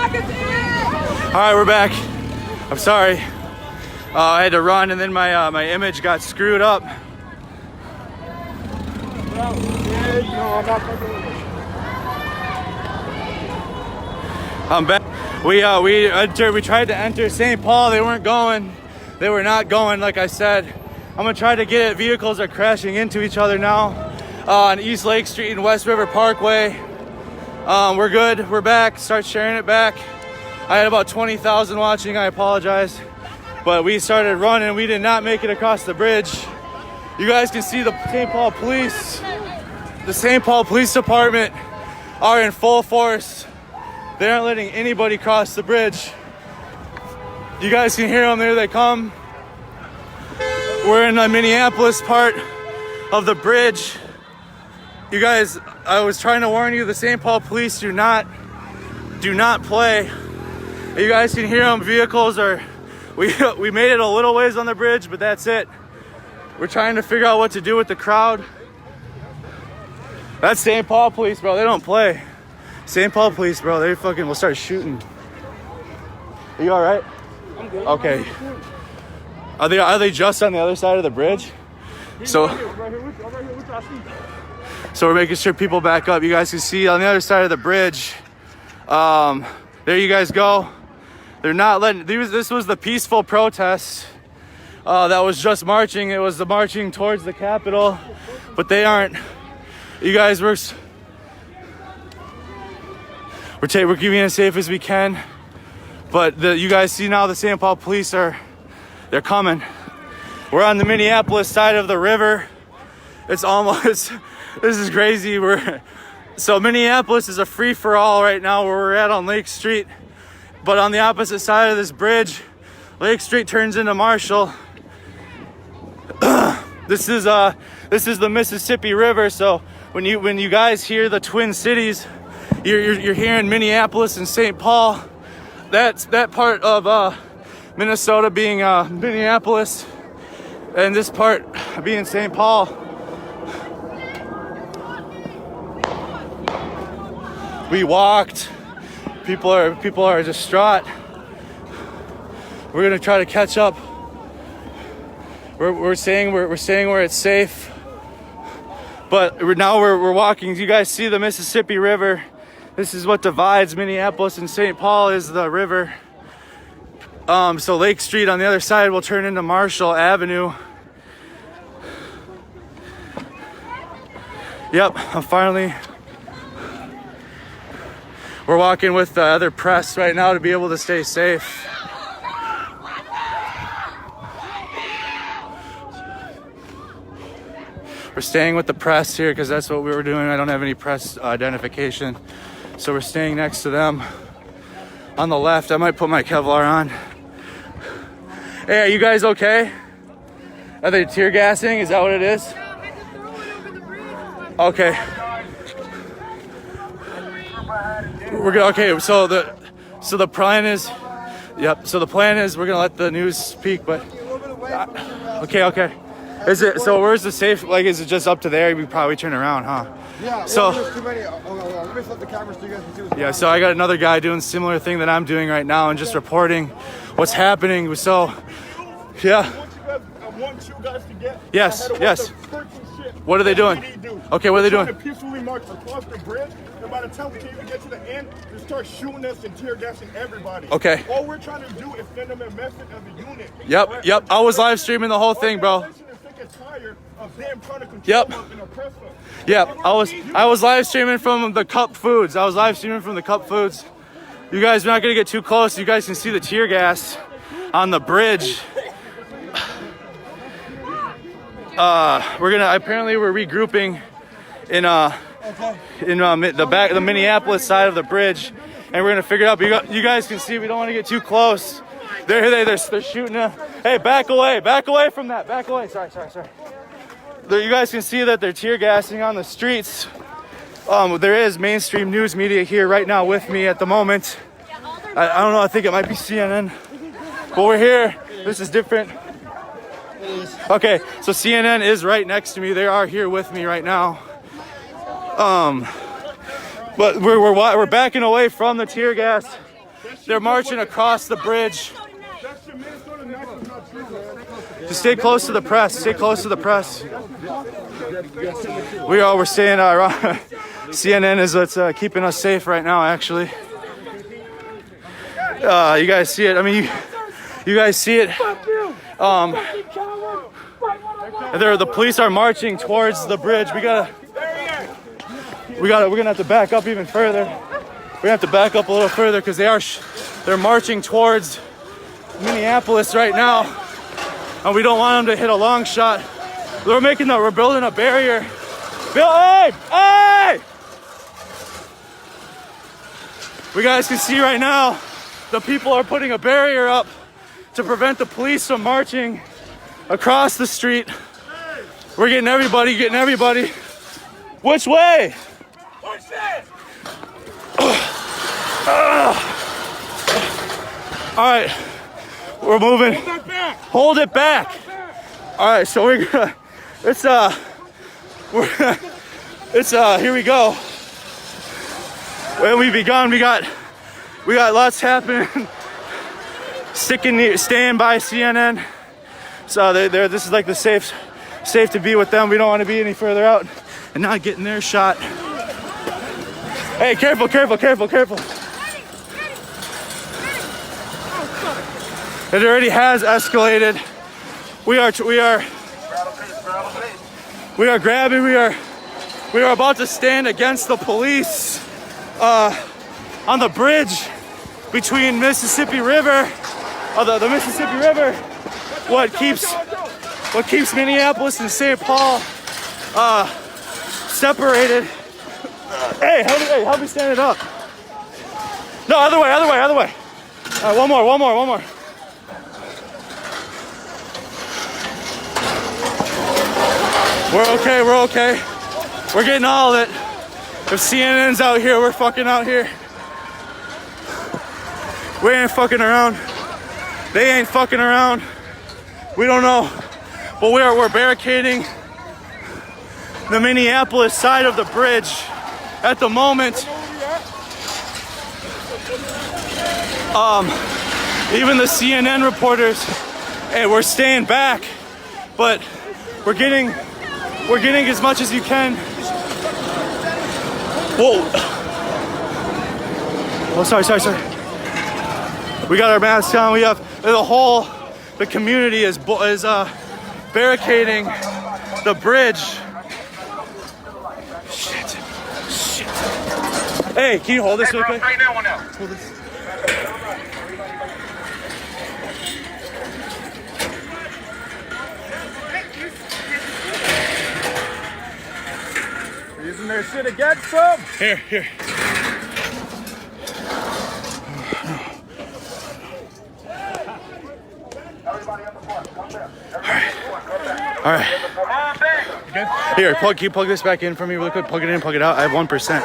All right, we're back. I'm sorry. I had to run, and then my image got screwed up. I'm back. We tried to enter St. Paul. They weren't going. They were not going, like I said. I'm gonna try to get it. Vehicles are crashing into each other now on East Lake Street and West River Parkway. We're good. We're back. Start sharing it back. I had about 20,000 watching. I apologize. But we started running. We did not make it across the bridge. You guys can see the St. Paul Police. The St. Paul Police Department are in full force. They aren't letting anybody cross the bridge. You guys can hear them. There they come. We're in the Minneapolis part of the bridge. You guys, I was trying to warn you, the St. Paul Police do not play. You guys can hear them. Vehicles are, we made it a little ways on the bridge, but that's it. We're trying to figure out what to do with the crowd. That's St. Paul Police, bro. They don't play. St. Paul Police, bro. They fucking will start shooting. Are you all right? I'm good. Okay. Are they just on the other side of the bridge? So we're making sure people back up. You guys can see on the other side of the bridge. There you guys go. They're not letting. This was the peaceful protest that was just marching. It was the marching towards the Capitol, but they aren't. You guys, we're keeping it as safe as we can. But you guys see now the St. Paul Police they're coming. We're on the Minneapolis side of the river. It's almost, this is crazy. So Minneapolis is a free-for-all right now where we're at on Lake Street. But on the opposite side of this bridge, Lake Street turns into Marshall. This is the Mississippi River. So when you guys hear the Twin Cities, you're hearing Minneapolis and St. Paul. That's that part of Minnesota being Minneapolis, and this part being St. Paul. We walked. People are distraught. We're gonna try to catch up. We're saying where it's safe, but we're walking. You guys see the Mississippi River. This is what divides Minneapolis and St. Paul is the river. So Lake Street on the other side will turn into Marshall Avenue. Yep, we're walking with the other press right now to be able to stay safe. We're staying with the press here because that's what we were doing. I don't have any press identification. So we're staying next to them. On the left, I might put my Kevlar on. Hey, are you guys okay? Are they tear gassing? Is that what it is? Okay. We're gonna, okay, so the plan is, yep. So the plan is we're gonna let the news speak, but okay. Is it, so where's the safe, like, is it just up to there? We probably turn around, huh? Yeah, so there's too many. Let me flip the camera so you guys can see what's going on. So I got another guy doing a similar thing that I'm doing right now and just reporting what's happening. So, yeah. I want you guys to get. Yes. What are they doing? Okay, what are they doing? They're trying to peacefully march across the bridge, and by the time we can even get to the end, they start shooting us and tear gassing everybody. Okay. All we're trying to do is send them a message as a unit. Yep. I was live streaming the whole thing, bro. Yep. Yep. I was live streaming from the Cup Foods. You guys are not gonna get too close. You guys can see the tear gas on the bridge. We're regrouping in the Minneapolis side of the bridge, and we're gonna figure it out. You guys can see we don't want to get too close. They're shooting. Hey, back away from that. Back away. Sorry. You guys can see that they're tear gassing on the streets. There is mainstream news media here right now with me at the moment. I don't know. I think it might be CNN, but we're here. This is different. Okay, so CNN is right next to me. They are here with me right now. But we're backing away from the tear gas. They're marching across the bridge. That's your Minnesota national, not true, man. Just stay close to the press. Stay close to the press. We're staying. CNN is keeping us safe right now. Actually, you guys see it. I mean, you guys see it. The police are marching towards the bridge. We're gonna have to back up even further. We're gonna have to back up a little further because they're marching towards Minneapolis right now, and we don't want them to hit a long shot. We're building a barrier. Hey! You guys can see right now, the people are putting a barrier up to prevent the police from marching across the street. We're getting everybody. Which way? All right, we're moving. Hold it back. All right, so here we go. When we begun, we got lots happening. Staying by CNN. So this is like the safe to be with them. We don't want to be any further out and not getting their shot. Hey, careful. It already has escalated. We are grabbing. We are about to stand against the police on the bridge between Mississippi River, the Mississippi River. What keeps Minneapolis and St. Paul separated. Hey, help me stand it up. No, other way. All right, one more. We're okay. We're getting all of it. If CNN's out here, we're fucking out here. We ain't fucking around. They ain't fucking around. We don't know. But we're barricading the Minneapolis side of the bridge at the moment. Even the CNN reporters, and we're staying back, but we're getting as much as you can. Whoa. Oh, sorry. We got our masks on. We have the community is barricading the bridge. Shit. Hey, can you hold this real quick? Hold this. Using their shit against them. Here. All right. Here, can you plug this back in for me really quick? Plug it in, plug it out. I have 1%.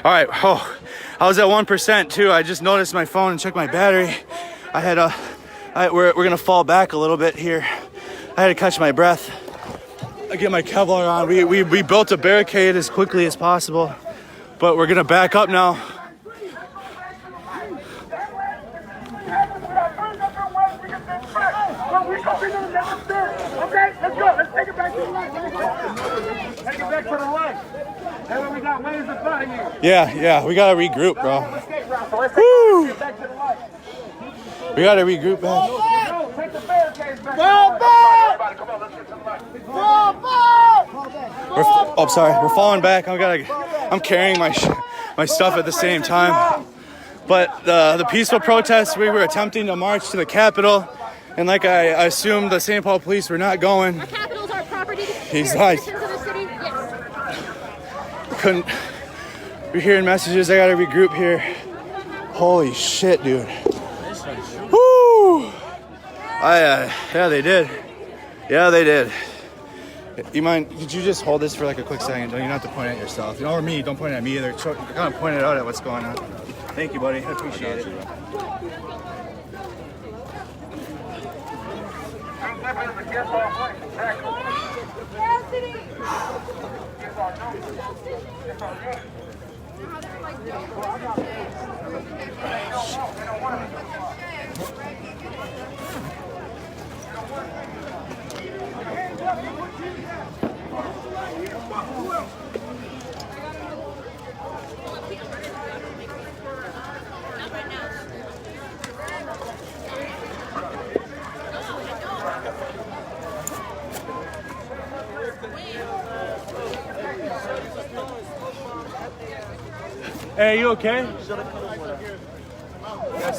All right. Oh, I was at 1% too. I just noticed my phone and checked my battery. We're gonna fall back a little bit here. I had to catch my breath. I get my Kevlar on. We built a barricade as quickly as possible, but we're gonna back up now. Okay, let's go. Let's take it back to the light. Take it back to the light. And when we got waves in front of you. Yeah, we gotta regroup, bro. Let's take it back to the light. We gotta regroup, man. Take the barricades back. Come on, let's get to the light. Oh, sorry. We're falling back. I'm carrying my stuff at the same time. But the peaceful protests, we were attempting to march to the Capitol, and like I assumed, the St. Paul police were not going. The Capitol's our property. He's like, couldn't. We're hearing messages. I gotta regroup here. Holy shit, dude. Woo! Yeah, they did. You mind? Could you just hold this for like a quick second? You don't have to point at yourself. Or me. Don't point at me either. Kind of point it out at what's going on. Thank you, buddy. I appreciate it. Hey, you okay?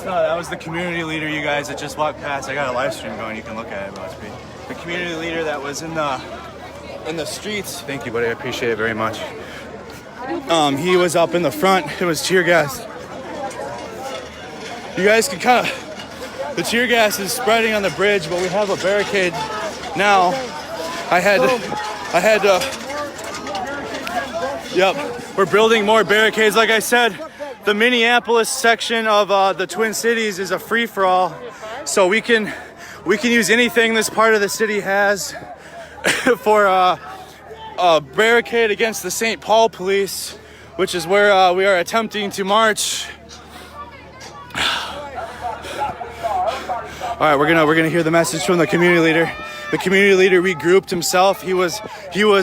That was the community leader, you guys, that just walked past. I got a live stream going. You can look at it. Must be the community leader that was in the streets. Thank you, buddy. I appreciate it very much. He was up in the front. It was tear gas. You guys can kind of. The tear gas is spreading on the bridge, but we have a barricade now. I had to. Yep. We're building more barricades. Like I said, the Minneapolis section of the Twin Cities is a free-for-all, so we can use anything this part of the city has for a barricade against the St. Paul police, which is where we are attempting to march. All right, we're gonna hear the message from the community leader. The community leader regrouped himself. He was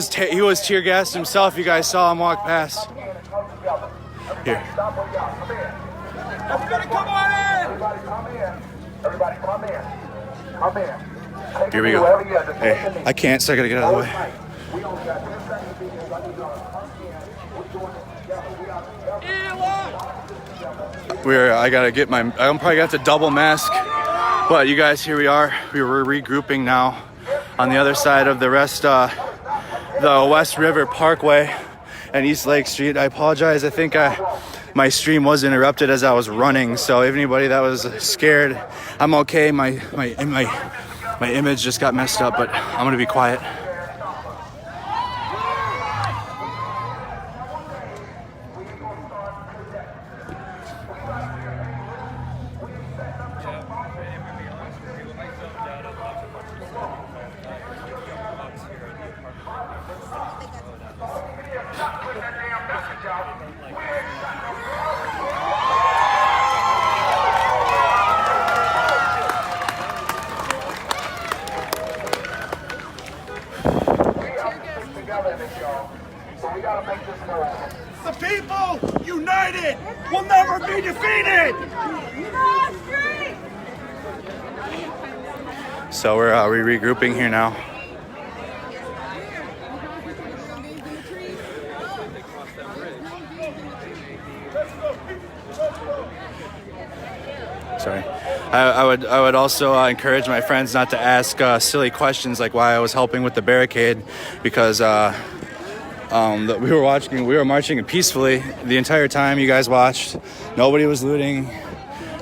tear gassed himself. You guys saw him walk past. Here. Everybody come on in! Everybody come in. Come in. Here we go. Hey, I can't, so I gotta get out of the way. I gotta get I'm probably gonna have to double mask. But you guys, here we are. We're regrouping now on the other side of the West River Parkway and East Lake Street. I apologize. I think my stream was interrupted as I was running. So if anybody that was scared, I'm okay. My image just got messed up, but I'm gonna be quiet. The people united will never be defeated. So we're regrouping here now. Sorry. I would also encourage my friends not to ask silly questions like why I was helping with the barricade, because we were marching peacefully the entire time. You guys watched. Nobody was looting.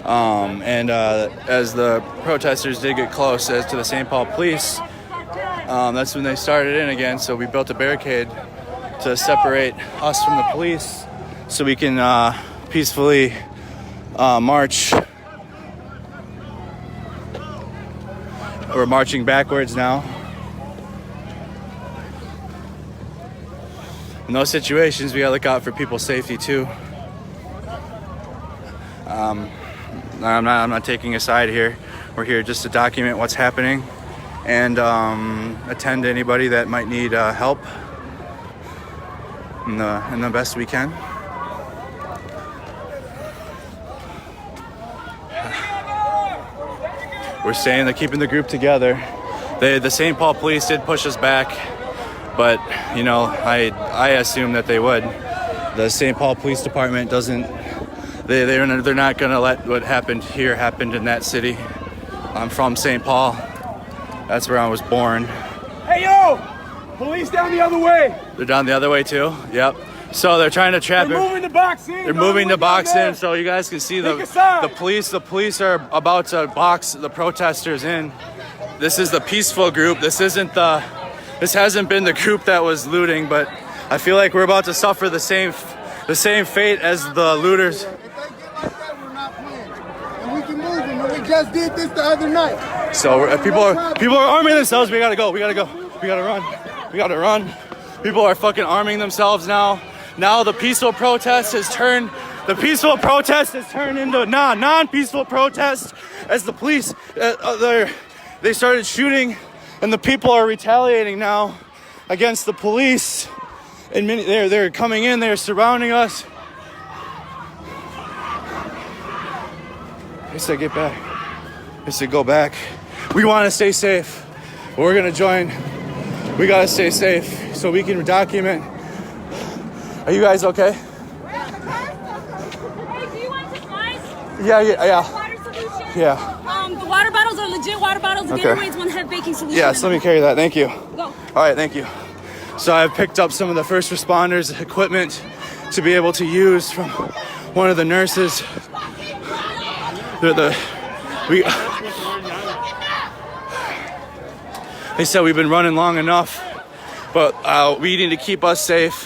And as the protesters did get close to the St. Paul police, that's when they started in again. So we built a barricade to separate us from the police so we can peacefully march. We're marching backwards now. In those situations, we gotta look out for people's safety too. I'm not taking a side here. We're here just to document what's happening and attend to anybody that might need help in the best we can. We're saying they're keeping the group together. The St. Paul police did push us back, but you know, I assume that they would. The St. Paul Police Department doesn't. They're not gonna let what happened here happen in that city. I'm from St. Paul. That's where I was born. Hey yo, police down the other way. They're down the other way too. Yep. So they're trying to trap. They're moving the box in. They're moving the box in, so you guys can see the police. The police are about to box the protesters in. This is the peaceful group. This hasn't been the group that was looting, but I feel like we're about to suffer the same fate as the looters. If they get like that, we're not playing, and we can move them. And we just did this the other night. So people are arming themselves. We gotta go. We gotta run. People are fucking arming themselves now. Now the peaceful protest has turned into non-peaceful protest as the police, they started shooting, and the people are retaliating now against the police. And they're coming in, they're surrounding us. They said get back. They said go back. We want to stay safe. We're gonna join. We gotta stay safe so we can document. Are you guys okay? Hey, do you want supplies? Yeah. Water solution? Yeah. The water bottles are legit water bottles. The Gatorades one have baking solution. Yes, let me carry that. Thank you. Go. All right, thank you. So I've picked up some of the first responders' equipment to be able to use from one of the nurses. They said we've been running long enough, but we need to keep us safe.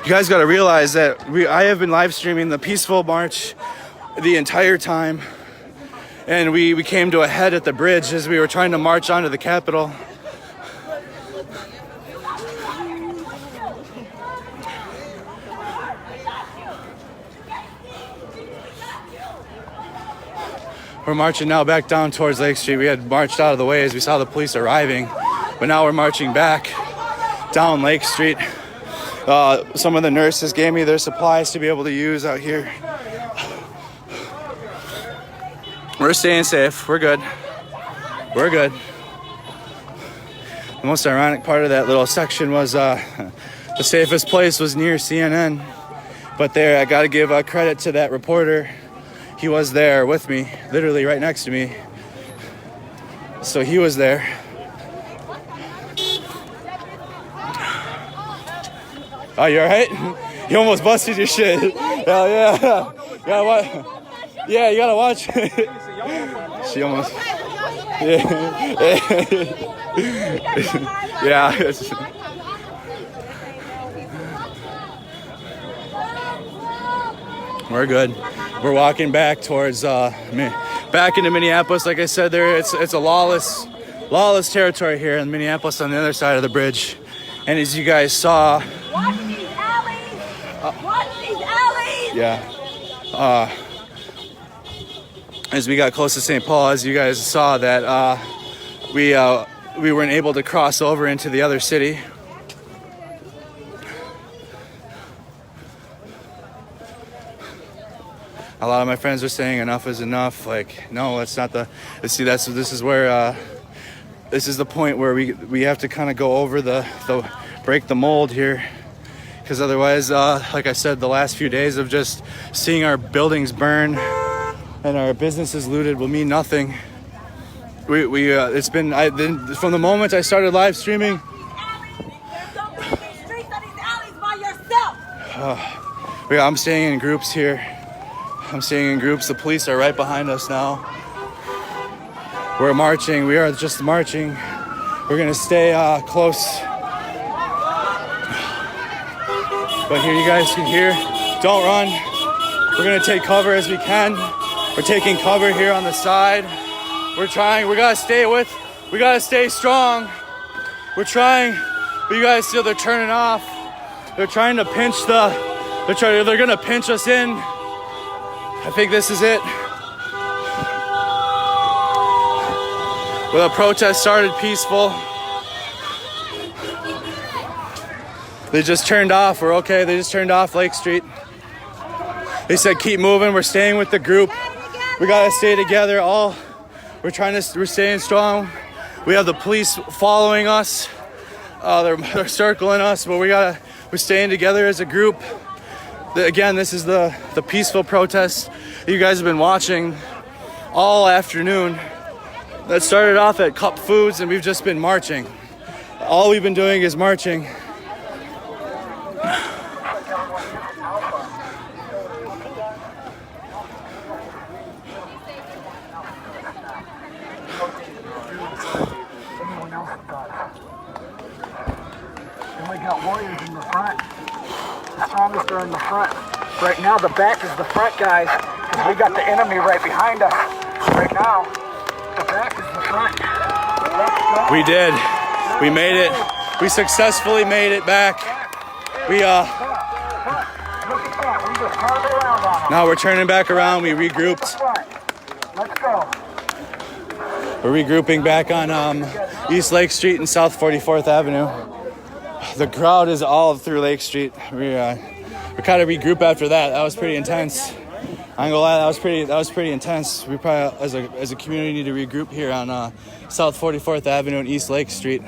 You guys got to realize that I have been live streaming the peaceful march the entire time, and we came to a head at the bridge as we were trying to march onto the Capitol. We're marching now back down towards Lake Street. We had marched out of the way as we saw the police arriving, but now we're marching back down Lake Street. Some of the nurses gave me their supplies to be able to use out here. We're staying safe. We're good. We're good. The most ironic part of that little section was the safest place was near CNN. But there, I got to give credit to that reporter. He was there with me, literally right next to me. So he was there. Oh, you all right? You almost busted your shit. Hell yeah. Yeah, you gotta watch. She almost. Yeah. We're good. We're walking back towards back into Minneapolis. Like I said, it's a lawless territory here in Minneapolis on the other side of the bridge. And as you guys saw, Watch these alleys. Watch these alleys. Yeah. As we got close to St. Paul, as you guys saw that we weren't able to cross over into the other city. A lot of my friends are saying enough is enough. Like, no, it's not the. See, this is where this is the point where we have to kind of go over the break the mold here, because otherwise, like I said, the last few days of just seeing our buildings burn and our businesses looted will mean nothing. It's been from the moment I started live streaming. I'm staying in groups here. I'm staying in groups. The police are right behind us now. We're marching. We are just marching. We're gonna stay close. But here, you guys can hear. Don't run. We're gonna take cover as we can. We're taking cover here on the side. We're trying. We gotta stay strong. We're trying. But you guys see they're turning off. They're trying to pinch they're gonna pinch us in. I think this is it. Well, the protest started peaceful. They just turned off. We're okay. They just turned off Lake Street. They said keep moving. We're staying with the group. We gotta stay together. We're staying strong. We have the police following us. They're circling us, but we're staying together as a group. Again, this is the peaceful protest you guys have been watching all afternoon. That started off at Cup Foods, and we've just been marching. All we've been doing is marching. And we got warriors in the front. The strongest are in the front. Right now, the back is the front, guys, because we got the enemy right behind us. Right now, the back is the front. We did. We made it. We successfully made it back. We now we're turning back around. We regrouped. Let's go. We're regrouping back on East Lake Street and South 44th Avenue. The crowd is all through Lake Street. We kind of regroup after that. That was pretty intense. I ain't gonna lie, that was pretty intense. We probably, as a community, need to regroup here on South 44th Avenue and East Lake Street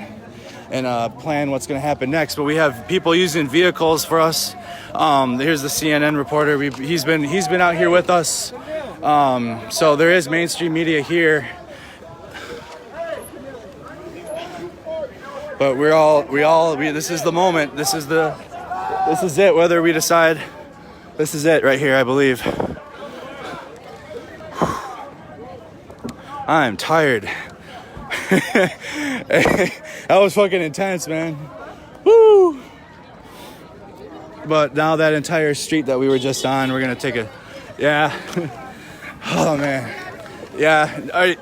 and plan what's gonna happen next. But we have people using vehicles for us. Here's the CNN reporter. He's been out here with us. So there is mainstream media here. But this is the moment. This is it. Whether we decide, this is it right here, I believe. I'm tired. That was fucking intense, man. Woo! But now that entire street that we were just on, we're gonna take a, yeah. Oh man, yeah. All right.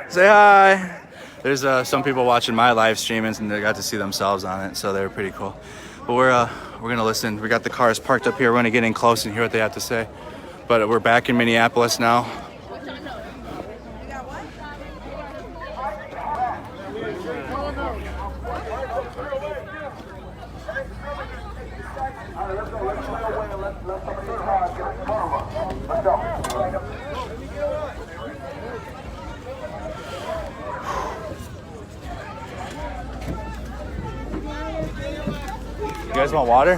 Say hi. There's some people watching my live streamings and they got to see themselves on it, so they were pretty cool. But we're gonna listen. We got the cars parked up here. We're gonna get in close and hear what they have to say. But we're back in Minneapolis now. You guys want water?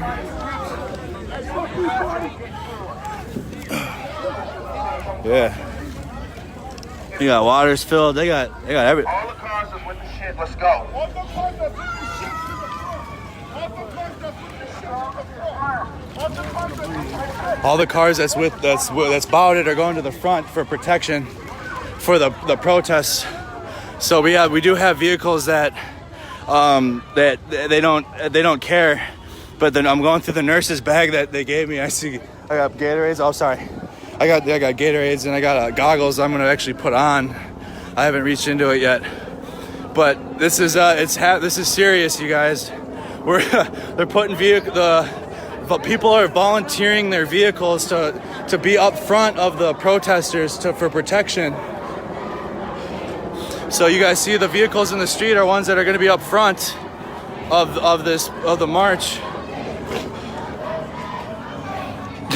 Yeah. You got waters filled. They got everything. All the cars is with the shit. Let's go. All the cars that's bouted are going to the front for protection for the protests. So we do have vehicles that they don't care. But then I'm going through the nurse's bag that they gave me. I got Gatorades. Oh, sorry. I got Gatorades and I got goggles I'm gonna actually put on. I haven't reached into it yet. But this is serious, you guys. They're putting but people are volunteering their vehicles to be up front of the protesters for protection. So you guys see the vehicles in the street are ones that are going to be up front of the march.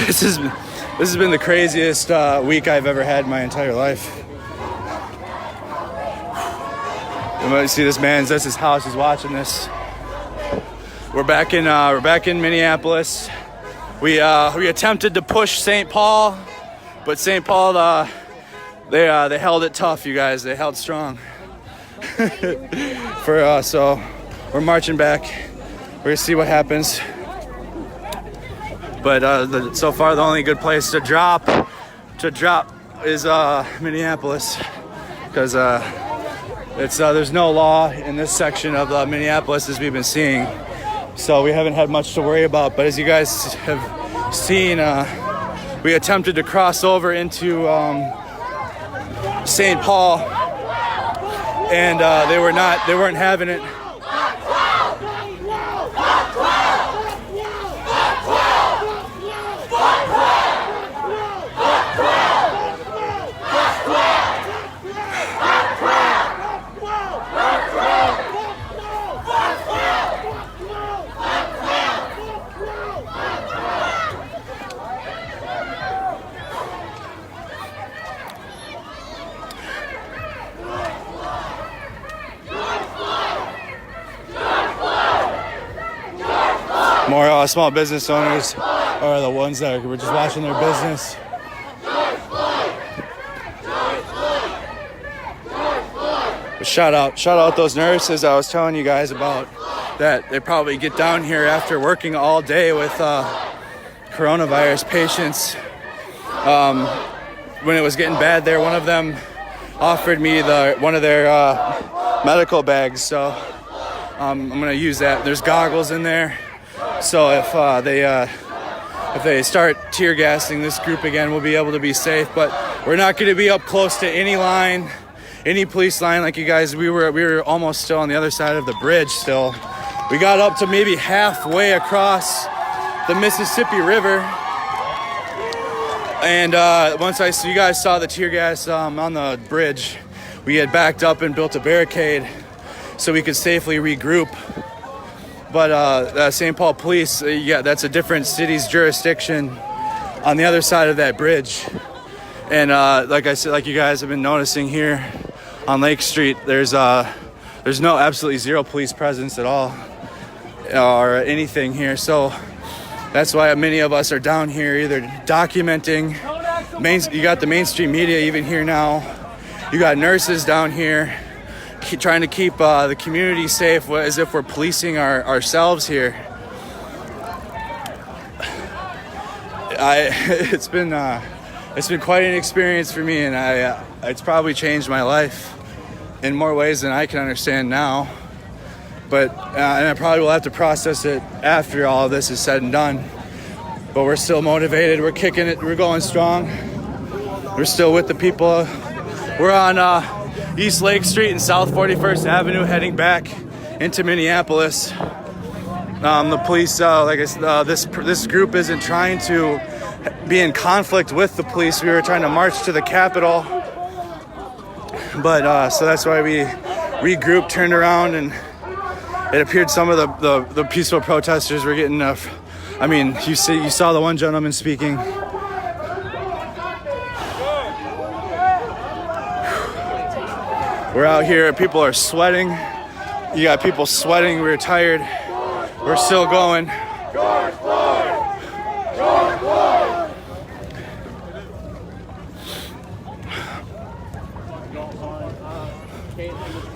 This has been the craziest week I've ever had in my entire life. You might see this man. That's his house. He's watching this. We're back in Minneapolis. We attempted to push St. Paul, but St. Paul they held it tough, you guys. They held strong. So we're marching back. We're gonna see what happens. But so far the only good place to drop is Minneapolis, because there's no law in this section of Minneapolis as we've been seeing. So we haven't had much to worry about. But as you guys have seen, we attempted to cross over into St. Paul, and they weren't having it. More small business owners are the ones that were just watching their business. But shout out those nurses I was telling you guys about, that they probably get down here after working all day with coronavirus patients. When it was getting bad there, one of them offered me one of their medical bags, so I'm gonna use that. There's goggles in there. So if they start tear gassing this group again, we'll be able to be safe. But we're not going to be up close to any line, any police line like you guys. We were almost still on the other side of the bridge still. We got up to maybe halfway across the Mississippi River. And once you guys saw the tear gas on the bridge, we had backed up and built a barricade so we could safely regroup. But St. Paul Police, yeah, that's a different city's jurisdiction on the other side of that bridge. And like I said, like you guys have been noticing here on Lake Street, there's no absolutely zero police presence at all or anything here. So that's why many of us are down here either documenting. You got the mainstream media even here now. You got nurses down here trying to keep the community safe as if we're policing ourselves here. It's been quite an experience for me, and it's probably changed my life in more ways than I can understand now. But and I probably will have to process it after all of this is said and done. But we're still motivated. We're kicking it. We're going strong. We're still with the people. We're on East Lake Street and South 41st Avenue, heading back into Minneapolis. The police, like I said, this group isn't trying to be in conflict with the police. We were trying to march to the Capitol, but so that's why we regrouped, turned around, and it appeared some of the peaceful protesters were getting I mean, you saw the one gentleman speaking. We're out here, people are sweating. You got people sweating, we're tired. We're still going. George Floyd! George Floyd!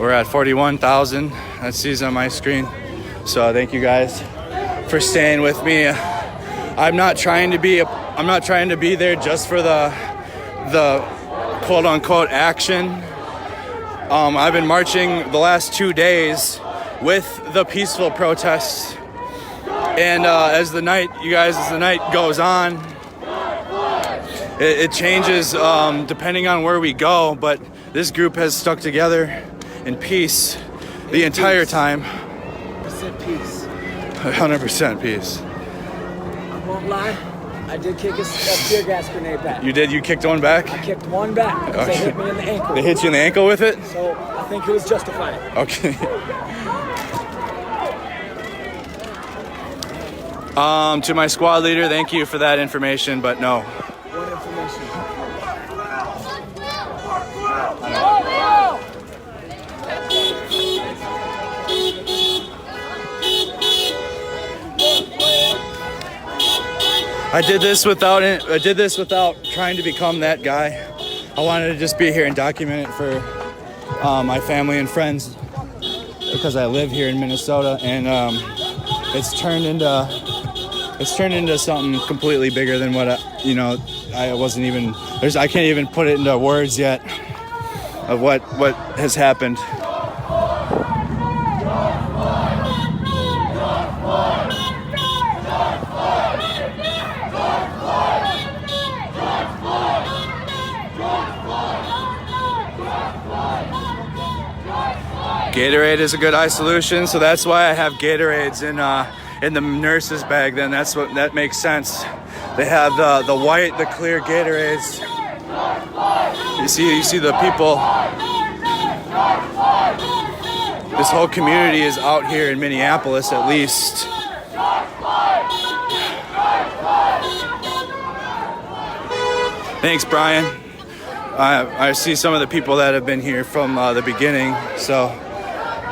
We're at 41,000. That sees on my screen. So thank you guys for staying with me. I'm not trying to be there just for the quote unquote action. I've been marching the last 2 days with the peaceful protests, and as the night goes on, it changes depending on where we go, but this group has stuck together in peace the entire time. 100% peace. 100% peace. I won't lie, I did kick a tear gas grenade back. You did? You kicked one back? I kicked one back because they hit me in the ankle. They hit you in the ankle with it? So I think it was justified. Okay. To my squad leader, thank you for that information, but no. What information? I did this without trying to become that guy. I wanted to just be here and document it for my family and friends because I live here in Minnesota, and it's turned into something completely bigger than what I can't even put it into words yet of what has happened. Gatorade is a good eye solution, so that's why I have Gatorades in the nurse's bag. Then that makes sense. They have the white, the clear Gatorades. You see the people. This whole community is out here in Minneapolis, at least. Thanks, Brian. I see some of the people that have been here from the beginning. So,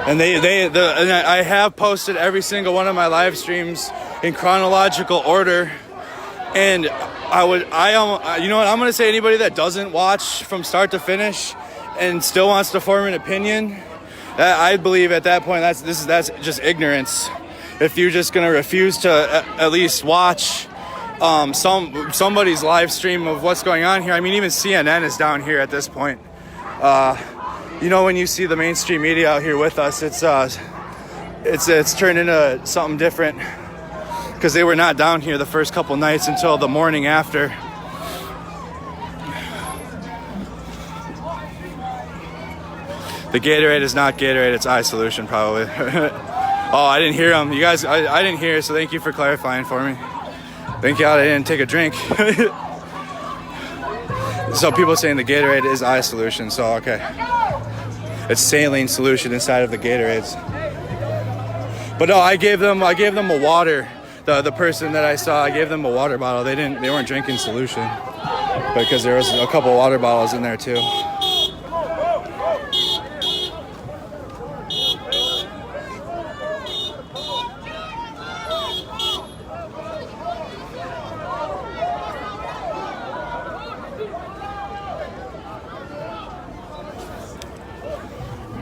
and I have posted every single one of my live streams in chronological order. And you know what? I'm going to say anybody that doesn't watch from start to finish and still wants to form an opinion, I believe at that point that's just ignorance. If you're just going to refuse to at least watch somebody's live stream of what's going on here. I mean, even CNN is down here at this point. When you see the mainstream media out here with us, it's turned into something different because they were not down here the first couple nights until the morning after. The Gatorade is not Gatorade, it's eye solution probably. Oh, I didn't hear him. You guys, I didn't hear, so thank you for clarifying for me. Thank God I didn't take a drink. So people saying the Gatorade is eye solution, so okay. It's saline solution inside of the Gatorades. But no, I gave them a water. The person that I saw, I gave them a water bottle. They weren't drinking solution because there was a couple water bottles in there too.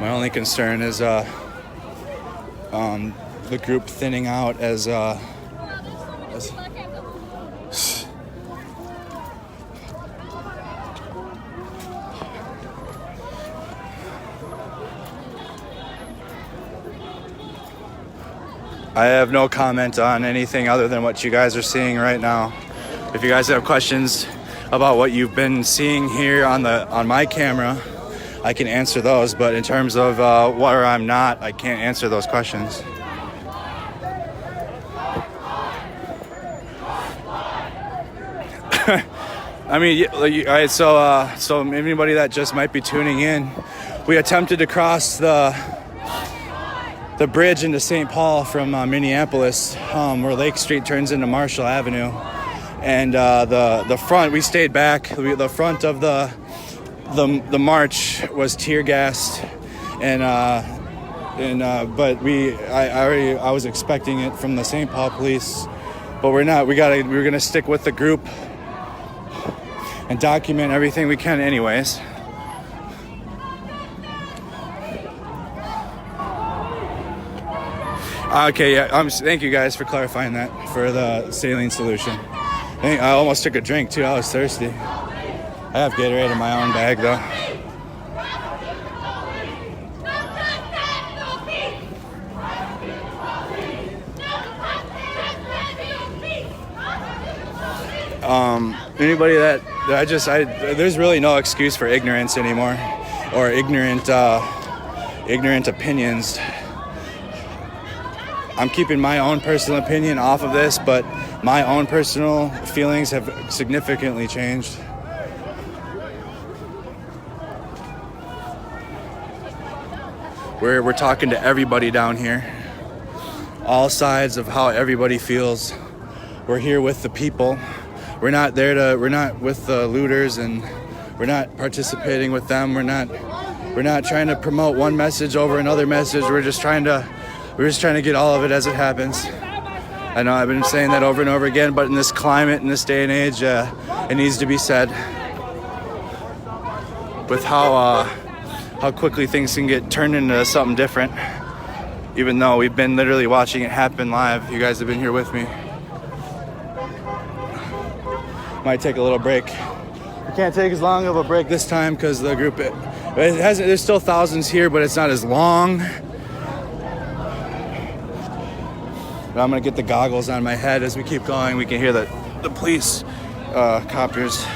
My only concern is the group thinning out as I have no comment on anything other than what you guys are seeing right now. If you guys have questions about what you've been seeing here on my camera, I can answer those, but in terms of where I'm not, I can't answer those questions. I mean, all right, so anybody that just might be tuning in, we attempted to cross the bridge into St. Paul from Minneapolis, where Lake Street turns into Marshall Avenue, and the front, we stayed back. The front of the march was tear gassed, but I was expecting it from the St. Paul police, but we're not. We're gonna stick with the group and document everything we can, anyways. Okay, yeah. Thank you guys for clarifying that for the saline solution. I almost took a drink too. I was thirsty. I have Gatorade in my own bag though. Anybody there's really no excuse for ignorance anymore, or ignorant opinions. I'm keeping my own personal opinion off of this, but my own personal feelings have significantly changed. We're talking to everybody down here, all sides of how everybody feels. We're here with the people. We're not with the looters, and we're not participating with them. We're not trying to promote one message over another message. We're just trying to get all of it as it happens. I know I've been saying that over and over again, but in this climate, in this day and age, it needs to be said. With how quickly things can get turned into something different, even though we've been literally watching it happen live. You guys have been here with me. Might take a little break. We can't take as long of a break this time because the group, there's still thousands here, but it's not as long. But I'm gonna get the goggles on my head as we keep going. We can hear the police copters.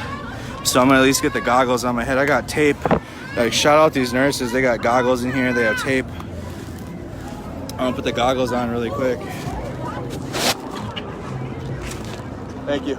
So I'm gonna at least get the goggles on my head. I got tape. Like, shout out these nurses. They got goggles in here. They have tape. I'm gonna put the goggles on really quick. Thank you.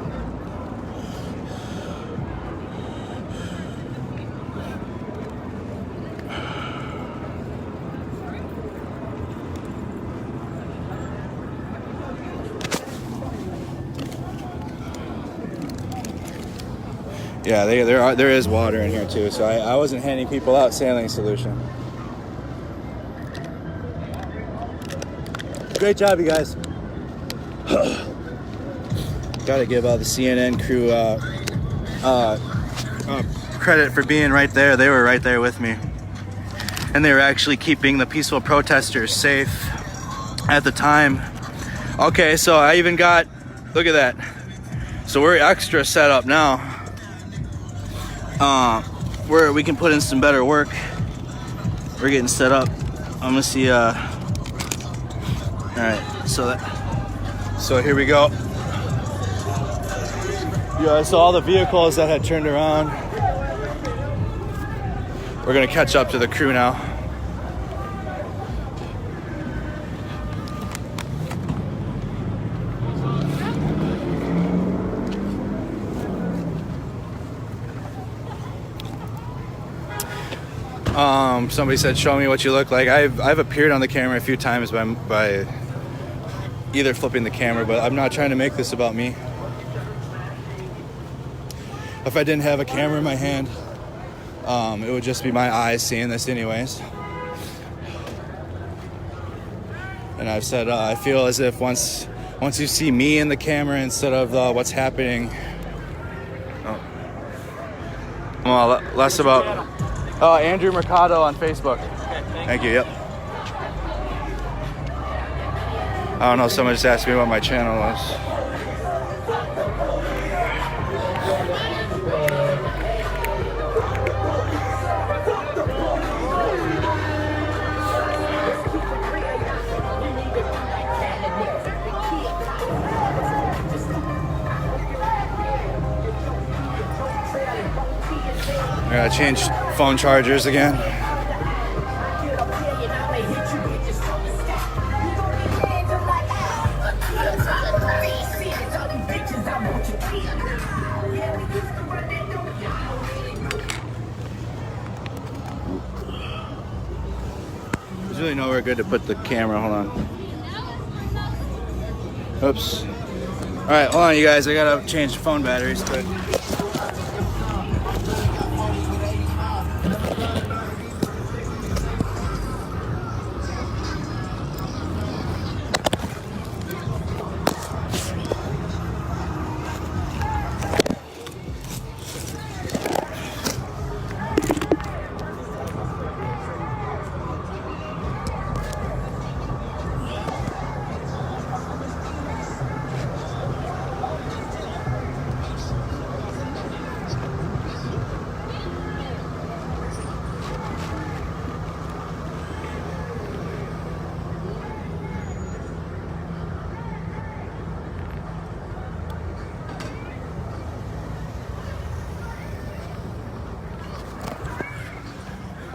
Yeah, there is water in here too, so I wasn't handing people out saline solution. Great job, you guys. Gotta give the CNN crew credit for being right there. They were right there with me, and they were actually keeping the peaceful protesters safe at the time. Okay, so I even got, look at that. So we're extra set up now. Where we can put in some better work. We're getting set up. I'm gonna see. All right. So here we go. Yeah. So all the vehicles that had turned around. We're gonna catch up to the crew now. Somebody said, show me what you look like. I've appeared on the camera a few times by either flipping the camera, but I'm not trying to make this about me. If I didn't have a camera in my hand, it would just be my eyes seeing this anyways. And I've said, I feel as if once you see me in the camera instead of what's happening, well, less about Andrew Mercado on Facebook. Thank you. Yep. I don't know. Someone just asked me what my channel was. I gotta change phone chargers again. There's really nowhere good to put the camera. Hold on. Oops. All right, hold on, you guys. I gotta change phone batteries quick.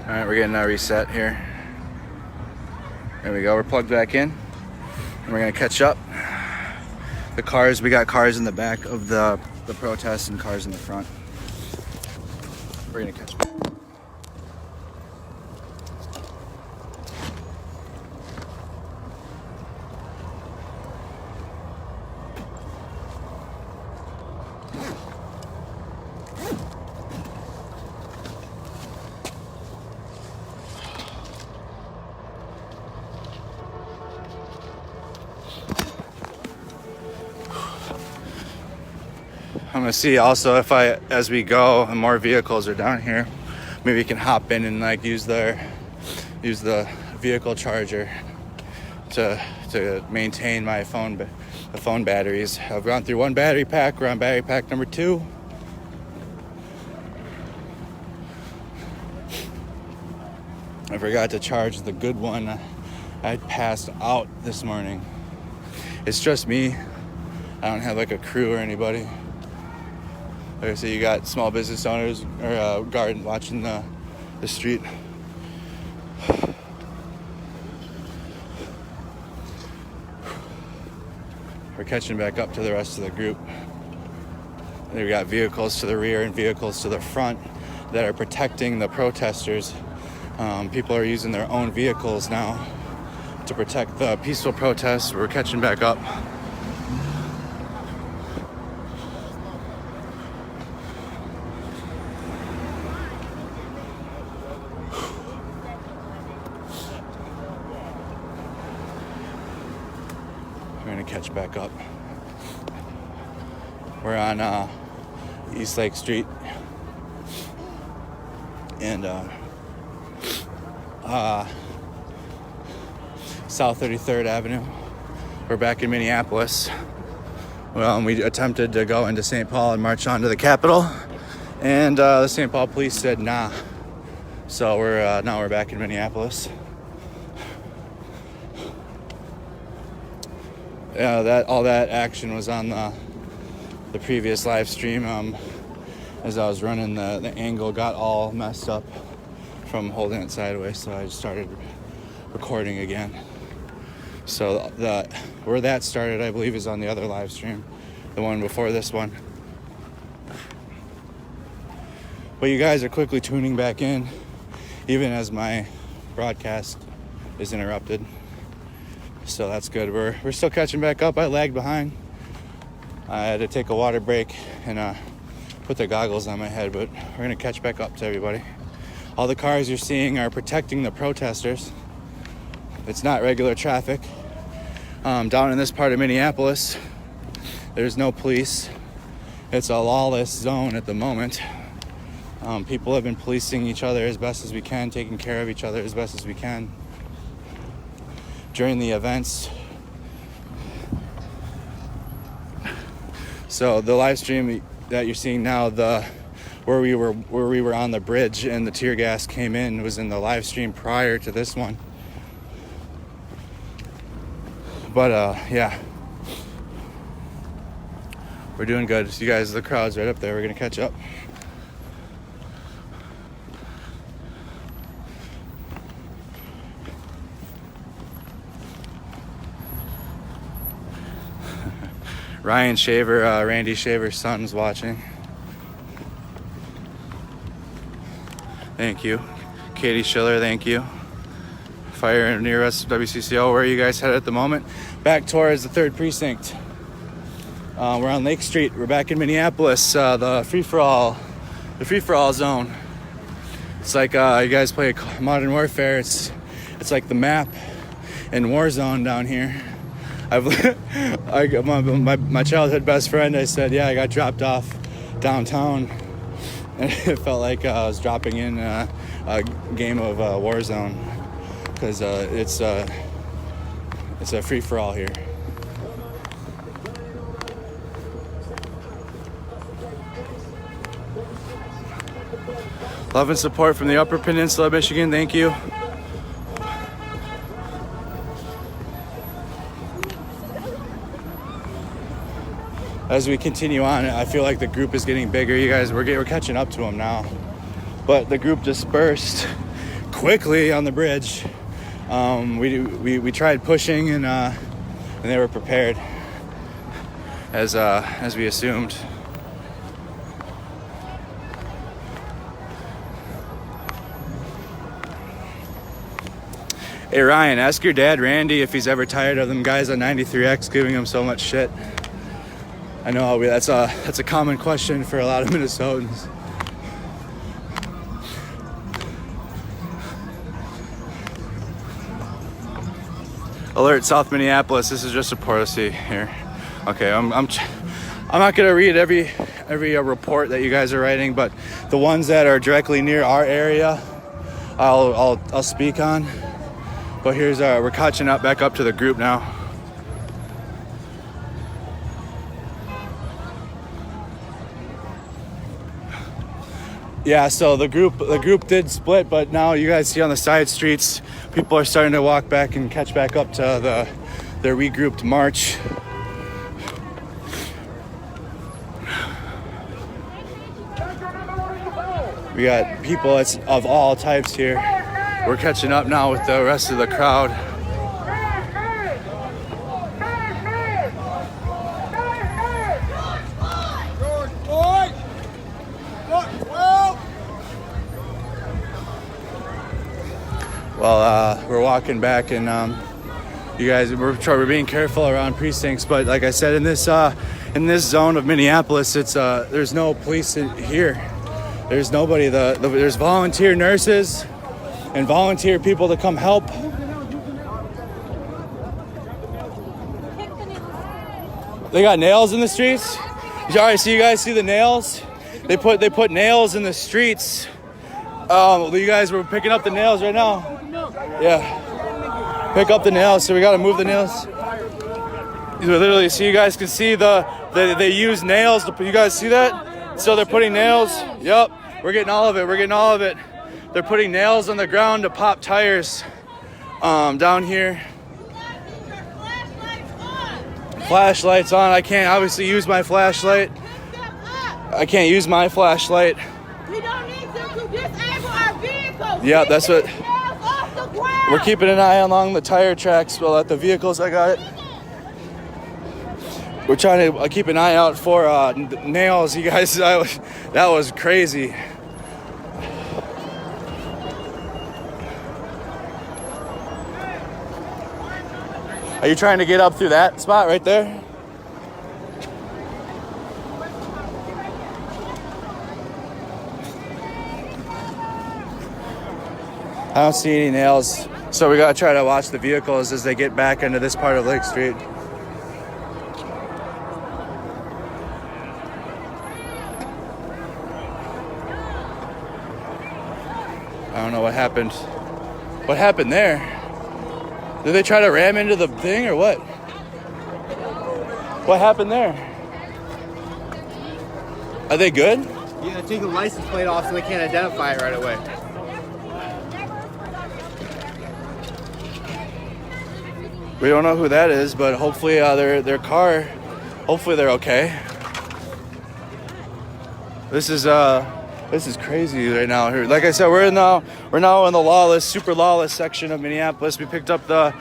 All right, we're getting our reset here. There we go, we're plugged back in. And we're gonna catch up. The cars, we got cars in the back of the protest and cars in the front. We're gonna catch up. I'm gonna see also if as we go and more vehicles are down here, maybe we can hop in and like use the vehicle charger to maintain my the phone batteries. I've gone through one battery pack. We're on battery pack number 2. I forgot to charge the good one. I passed out this morning. It's just me. I don't have like a crew or anybody. Like I said, you got small business owners or guard watching the street. We're catching back up to the rest of the group. We got vehicles to the rear and vehicles to the front that are protecting the protesters. People are using their own vehicles now to protect the peaceful protests. We're catching back up. We're gonna catch back up. We're on East Lake Street and South 33rd Avenue. We're back in Minneapolis. Well, we attempted to go into St. Paul and march on to the Capitol, and the St. Paul police said nah. So now we're back in Minneapolis. All that action was on the previous live stream. As I was running, the angle got all messed up from holding it sideways, so I just started recording again. So where that started, I believe, is on the other live stream, the one before this one. But you guys are quickly tuning back in. even as my broadcast is interrupted. So that's good. We're still catching back up. I lagged behind. I had to take a water break and put the goggles on my head, but we're gonna catch back up to everybody. All the cars you're seeing are protecting the protesters. It's not regular traffic. Down in this part of Minneapolis, there's no police. It's a lawless zone at the moment. People have been policing each other as best as we can, taking care of each other as best as we can. During the events. So the live stream that you're seeing now, where we were on the bridge and the tear gas came in, was in the live stream prior to this one. But yeah, we're doing good. So you guys, the crowd's right up there. We're gonna catch up. Ryan Shaver, Randy Shaver's son's watching. Thank you. Katie Schiller, thank you. Fire near us, WCCO. Where are you guys headed at the moment? Back towards the 3rd precinct. We're on Lake Street. We're back in Minneapolis. The free-for-all zone. It's like you guys play Modern Warfare. It's like the map in Warzone down here. My childhood best friend, I said, yeah, I got dropped off downtown, and it felt like I was dropping in a game of Warzone, because it's a free-for-all here. Love and support from the Upper Peninsula of Michigan, thank you. As we continue on, I feel like the group is getting bigger. You guys, we're catching up to them now. But the group dispersed quickly on the bridge. We tried pushing and they were prepared, as we assumed. Hey Ryan, ask your dad Randy if he's ever tired of them guys on 93X giving him so much shit. I know that's a common question for a lot of Minnesotans. Alert South Minneapolis. This is just a policy here. Okay, I'm not gonna read every report that you guys are writing, but the ones that are directly near our area, I'll speak on. But here's we're catching up back up to the group now. Yeah, so the group did split, but now you guys see on the side streets, people are starting to walk back and catch back up to their regrouped march. We got people of all types here. We're catching up now with the rest of the crowd. Well, we're walking back, and you guys, we're being careful around precincts. But like I said, in this zone of Minneapolis, there's no police here. There's nobody. There's volunteer nurses and volunteer people to come help. They got nails in the streets. All right, so you guys see the nails? They put nails in the streets. You guys were picking up the nails right now. Yeah, pick up the nails. So we got to move the nails. Literally, so you guys can see they use nails to. You guys see that? So they're putting nails. Yep, we're getting all of it. They're putting nails on the ground to pop tires. Down here. Flashlights on. I can't obviously use my flashlight. I can't use my flashlight. We don't need to disable our vehicles. Yeah, that's what. We're keeping an eye along the tire tracks. Well, at the vehicles, I got it. We're trying to keep an eye out for nails. You guys, that was crazy. Are you trying to get up through that spot right there? I don't see any nails, so we gotta try to watch the vehicles as they get back into this part of Lake Street. I don't know what happened. What happened there? Did they try to ram into the thing or what? What happened there? Are they good? Yeah, take the license plate off so they can't identify it right away. We don't know who that is, but hopefully their car, hopefully they're okay. This is crazy right now. Like I said, we're now in the super lawless section of Minneapolis. We picked up the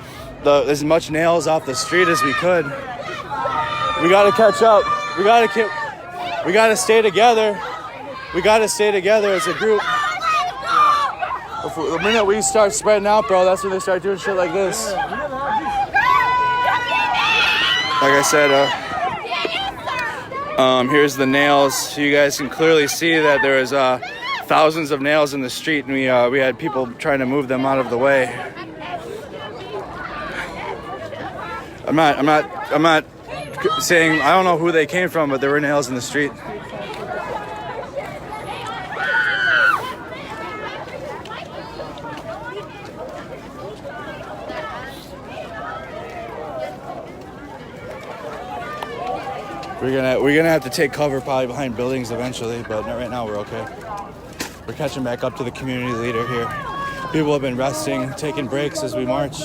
as much nails off the street as we could. We got to catch up. We got to stay together. We got to stay together as a group. The minute we start spreading out, bro, that's when they start doing shit like this. Like I said, here's the nails. So you guys can clearly see that there was thousands of nails in the street, and we had people trying to move them out of the way. I'm not saying, I don't know who they came from, but there were nails in the street. We're gonna have to take cover probably behind buildings eventually, but right now we're okay. We're catching back up to the community leader here. People have been resting, taking breaks as we march.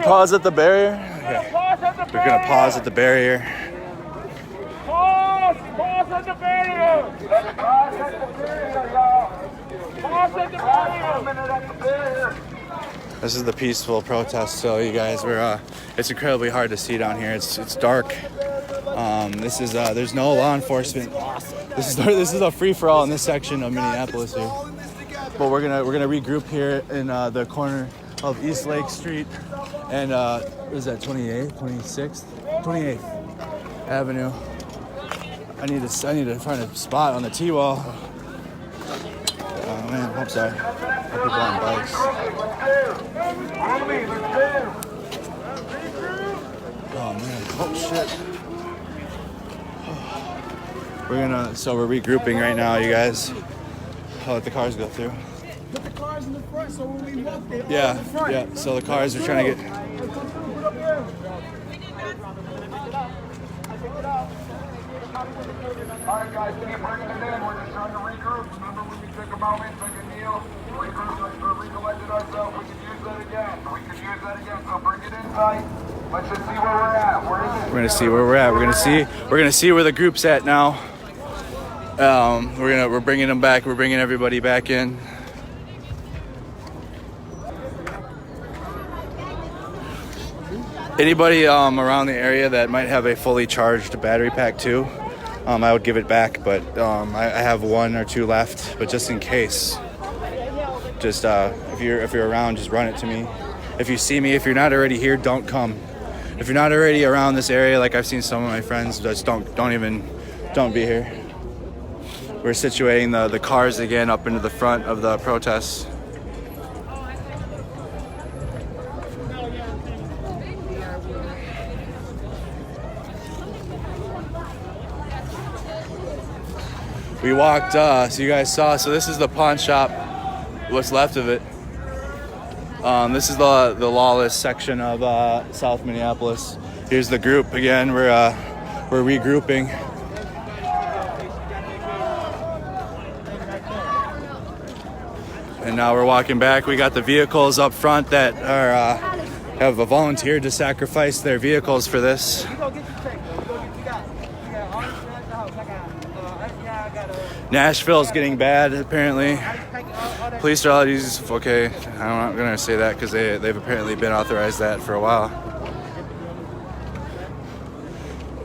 Pause at the barrier? Okay. We're gonna pause at the barrier. Pause at the barrier! Pause at the barrier, y'all! Pause at the barrier! This is the peaceful protest, so you guys, it's incredibly hard to see down here. It's dark. There's no law enforcement. This is a free-for-all in this section of Minneapolis here. But we're gonna regroup here in the corner of East Lake Street and is that 28th Avenue. I need to find a spot on the T-wall. Oh man, I'm sorry. People on bikes. Oh man, oh shit. We're regrouping right now, you guys. I'll let the cars go through. Put the cars in the front so when we walk there. Yeah. So the cars are trying to get. Alright guys, keep bringing it in. We're just trying to regroup. Remember when we took a moment, took a kneel, recollected ourselves. We can use that again. So bring it in tight. Let's just see where we're at. We're gonna see where we're at. We're gonna see where the group's at now. We're bringing them back. We're bringing everybody back in. Anybody around the area that might have a fully charged battery pack too, I would give it back, but I have one or two left. But just in case, just if you're around, just run it to me. If you see me, if you're not already here, don't come. If you're not already around this area, like I've seen some of my friends, just don't be here. We're situating the cars again up into the front of the protests. We walked, so you guys saw, so this is the pawn shop, what's left of it. This is the lawless section of South Minneapolis. Here's the group again, we're regrouping. And now we're walking back. We got the vehicles up front that have volunteered to sacrifice their vehicles for this. Nashville's getting bad, apparently. Police are allowed to use, okay, I'm not gonna say that because they've apparently been authorized that for a while.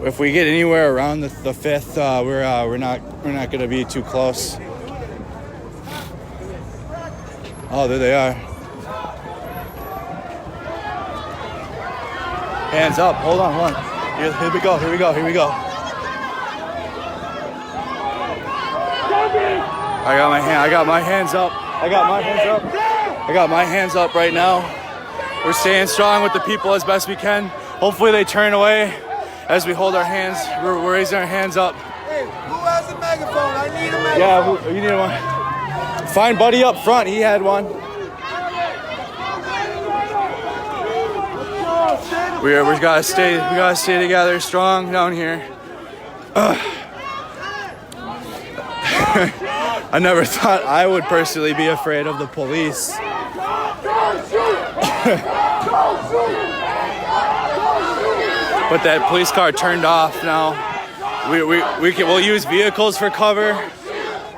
If we get anywhere around the 5th, we're not gonna be too close. Oh, there they are. Hands up, hold on, hold on. Here we go, here we go, here we go. I got my hands up. I got my hands up right now. We're staying strong with the people as best we can. Hopefully they turn away as we hold our hands. We're raising our hands up. Hey, who has a megaphone? I need a megaphone. Yeah, you need one. Find Buddy up front. He had one. We gotta stay together, strong down here. I never thought I would personally be afraid of the police. But that police car turned off now. We'll use vehicles for cover.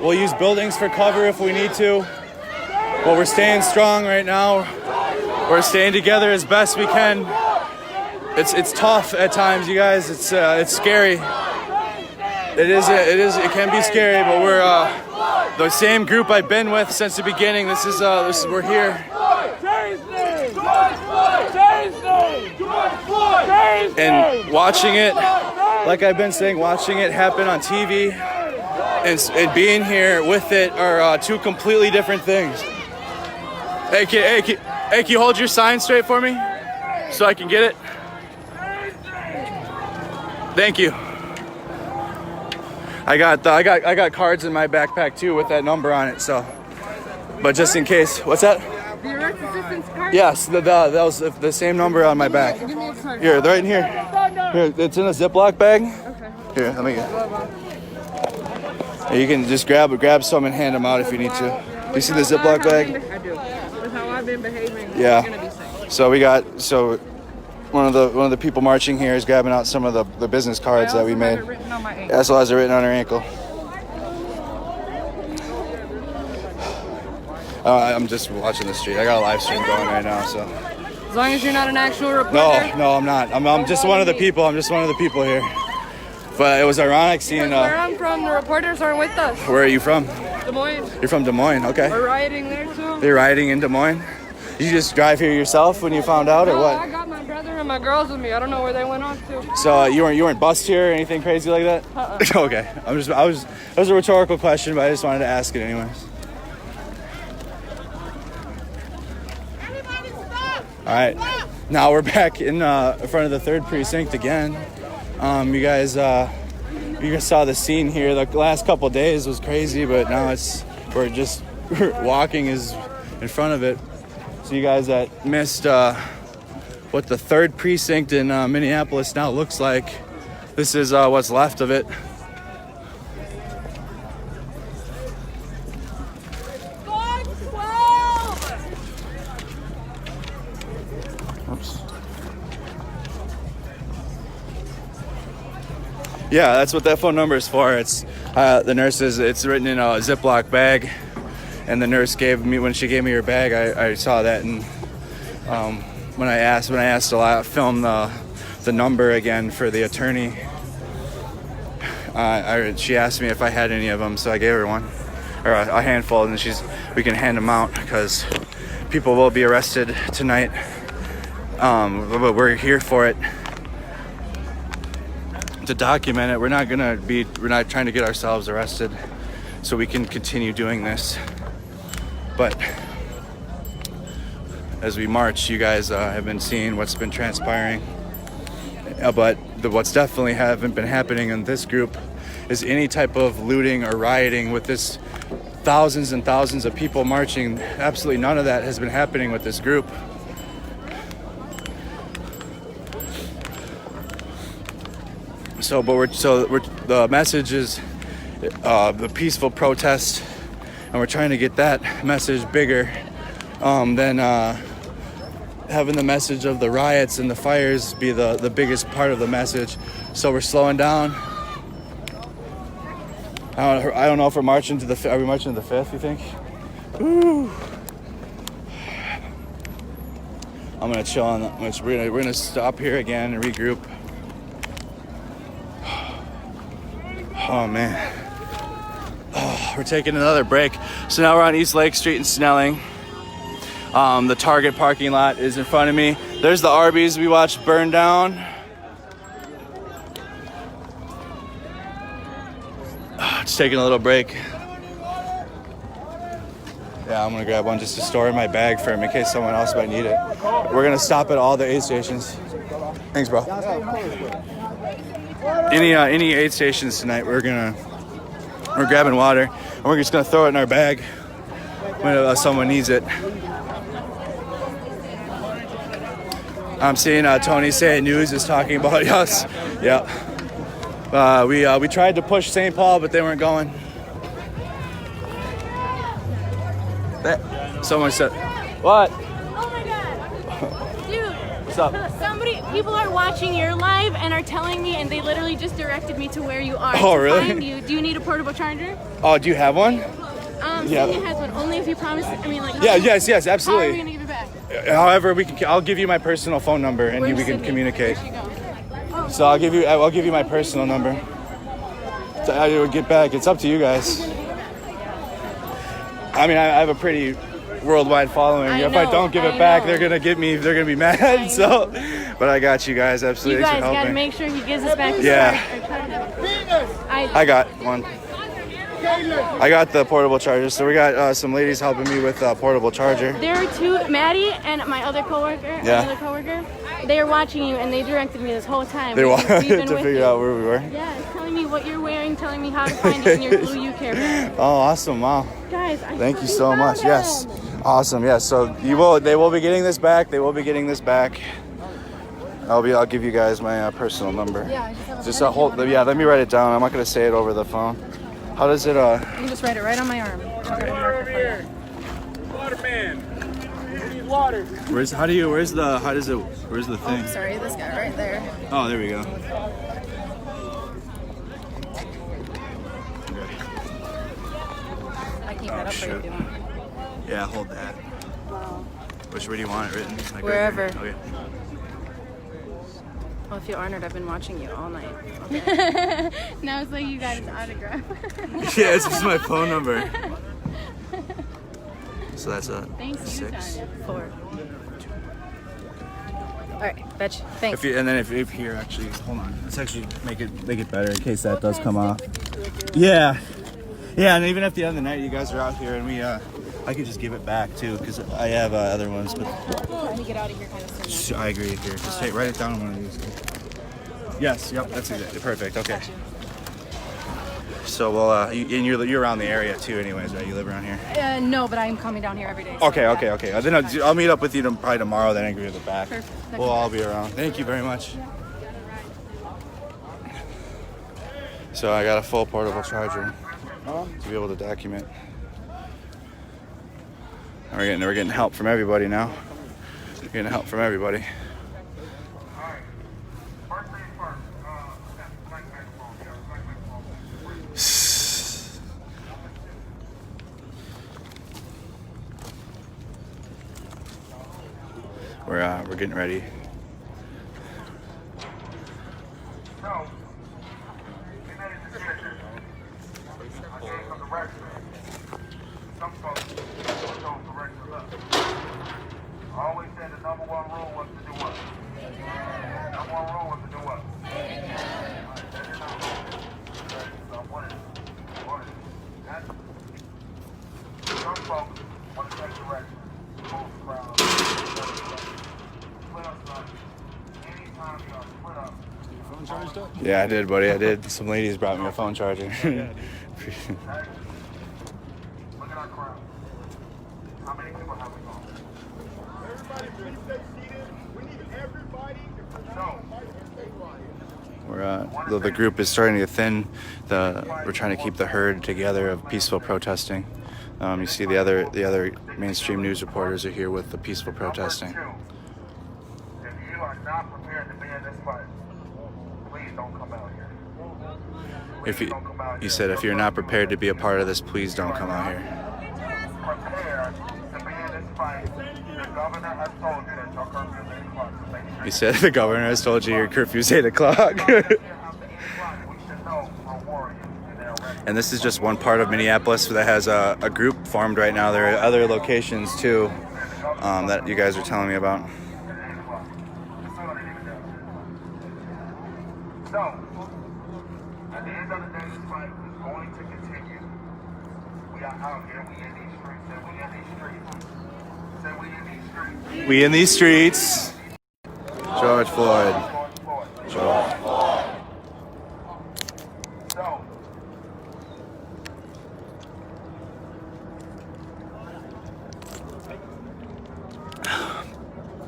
We'll use buildings for cover if we need to. But we're staying strong right now. We're staying together as best we can. It's tough at times, you guys. It's scary. It can be scary, but we're the same group I've been with since the beginning. We're here. And watching it, like I've been saying, watching it happen on TV and being here with it are two completely different things. Hey, can you hold your sign straight for me so I can get it? Thank you. I got cards in my backpack too with that number on it. So, but just in case. What's that? The arrest assistance card? Yes, that was the same number on my back. Give me a card. Here, right in here. Here, it's in a Ziploc bag. Okay. Here, let me get. You can just grab some and hand them out if you need to. Do you see the Ziploc bag? I do. That's how I've been behaving. Yeah. You're gonna be safe. So one of the people marching here is grabbing out some of the business cards that we made. As well as they're written on her ankle. I'm just watching the street. I got a live stream going right now, so. As long as you're not an actual reporter. No, I'm not. I'm just one of the people. I'm just one of the people here. But it was ironic seeing. Where I'm from, the reporters aren't with us. Where are you from? Des Moines. You're from Des Moines, okay. We're rioting there too. They're rioting in Des Moines? You just drive here yourself when you found out, or what? I got my brother and my girls with me. I don't know where they went off to. So you weren't bused here or anything crazy like that? Okay. It was a rhetorical question, but I just wanted to ask it anyways. All right. Now we're back in front of the 3rd precinct again. You guys saw the scene here. The last couple days was crazy, but now we're just walking is in front of it. So you guys that missed what the 3rd precinct in Minneapolis now looks like, this is what's left of it. Oops. Yeah, that's what that phone number is for. It's the nurses. It's written in a Ziploc bag. And the nurse gave me, when she gave me her bag, I saw that, and when I asked to film the number again for the attorney, she asked me if I had any of them, so I gave her one, or a handful, and we can hand them out because people will be arrested tonight, but we're here for it to document it. We're not trying to get ourselves arrested, so we can continue doing this. But as we march, you guys have been seeing what's been transpiring. But what's definitely haven't been happening in this group is any type of looting or rioting with this thousands and thousands of people marching. Absolutely none of that has been happening with this group. The message is the peaceful protest. And we're trying to get that message bigger than having the message of the riots and the fires be the biggest part of the message. So we're slowing down. I don't know if we're marching to are we marching to the 5th, you think? Ooh. I'm gonna chill on. We're gonna stop here again and regroup. Oh man. Oh, we're taking another break. So now we're on East Lake Street in Snelling. The Target parking lot is in front of me. There's the Arby's we watched burn down. Just taking a little break. Yeah, I'm gonna grab one just to store in my bag for him in case someone else might need it. We're gonna stop at all the aid stations. Thanks, bro. Any aid stations tonight, we're grabbing water and we're just gonna throw it in our bag when someone needs it. I'm seeing Tony say news is talking about us. Yeah. We tried to push St. Paul, but they weren't going. Someone said, what? Oh my God. Dude. What's up? People are watching your live and are telling me, and they literally just directed me to where you are. Oh, to really? Find you. Do you need a portable charger? Oh, do you have one? Yeah. He has one. Only if you promise. I mean, like. Yes, How are we absolutely. gonna give it back? However, I'll give you my personal phone number and we can communicate. So I'll give you my personal number. So I will get back. It's up to you guys. I mean, I have a pretty worldwide following. If I don't give it back, they're gonna be mad. So, but I got you guys. Absolutely. You guys Thanks for gotta helping. make sure he gives us back. I got one. I got the portable charger. So we got some ladies helping me with a portable charger. There are two, Maddie and my other coworker. Another coworker. They are watching you, and they directed me this whole time. They wanted to figure out where we were. Yeah, telling me what you're wearing, telling me how to find it in your blue U-Care bag. Oh, awesome! Wow. Guys, Thank you so much. Yes. Awesome. Yes. So they will be getting this back. I'll give you guys my personal number. Yeah, I just have a Just hold. Yeah, let me write it down. I'm not gonna say it over the phone. How does it? You can just write it right on my arm. Waterman. We need water. Where's the thing? Oh, sorry, this guy right there. Oh, there we go. I keep that up for you if you want. Yeah, hold that. Where do you want it written? Like Wherever. Right here? Okay. Well, I feel honored. I've been watching you all night. Okay. Now it's like you got his autograph. Yeah, it's just my phone number. So that's a Thanks, 6. 4. All right, fetch. Thanks. If here actually, hold on. Let's actually make it better in case that does come off. Yeah, and even if the other night you guys are out here and I could just give it back too because I have other ones. But Let me get out of here kind of soon. I agree. Here, just write it down on one of these. Yes. Yep. That's exactly perfect. Okay. So you're around the area too, anyways, right? You live around here. No, but I'm coming down here every day. So Okay. Then I'll meet up with you probably tomorrow. Then I can give it back. Perfect. We'll all be around. Thank you very much. So I got a full portable charger to be able to document. And we're getting help from everybody now. We're getting help from everybody. We're getting ready. Always said the number one rule was to do what? Number one rule was to do what? Some folks want to take direction. Move around. Split up, son. Anytime you are split up. Phone charged up? Yeah, I did, buddy. I did. Some ladies brought me a phone charger. Look at our crowd. How many people have we gone? Everybody, please stay seated. We need everybody. The group is starting to thin. We're trying to keep the herd together of peaceful protesting. You see the other mainstream news reporters are here with the peaceful protesting. If you are not prepared to be in this fight, please don't come out here. You said if you're not prepared to be a part of this, please don't come out here. Prepare has told you that your curfew is 8 o'clock, so make sure He said the governor has told you your curfew's 8 o'clock. after 8 o'clock, we should know we're warring and they're ready. And this is just one part of Minneapolis that has a group formed right now. There are other locations too that you guys are telling me about. So, at the end of the day, this fight is going to continue. We are out here, we in these streets, and we in these streets. Say we in these streets. We in these streets. George Floyd. George Floyd. So,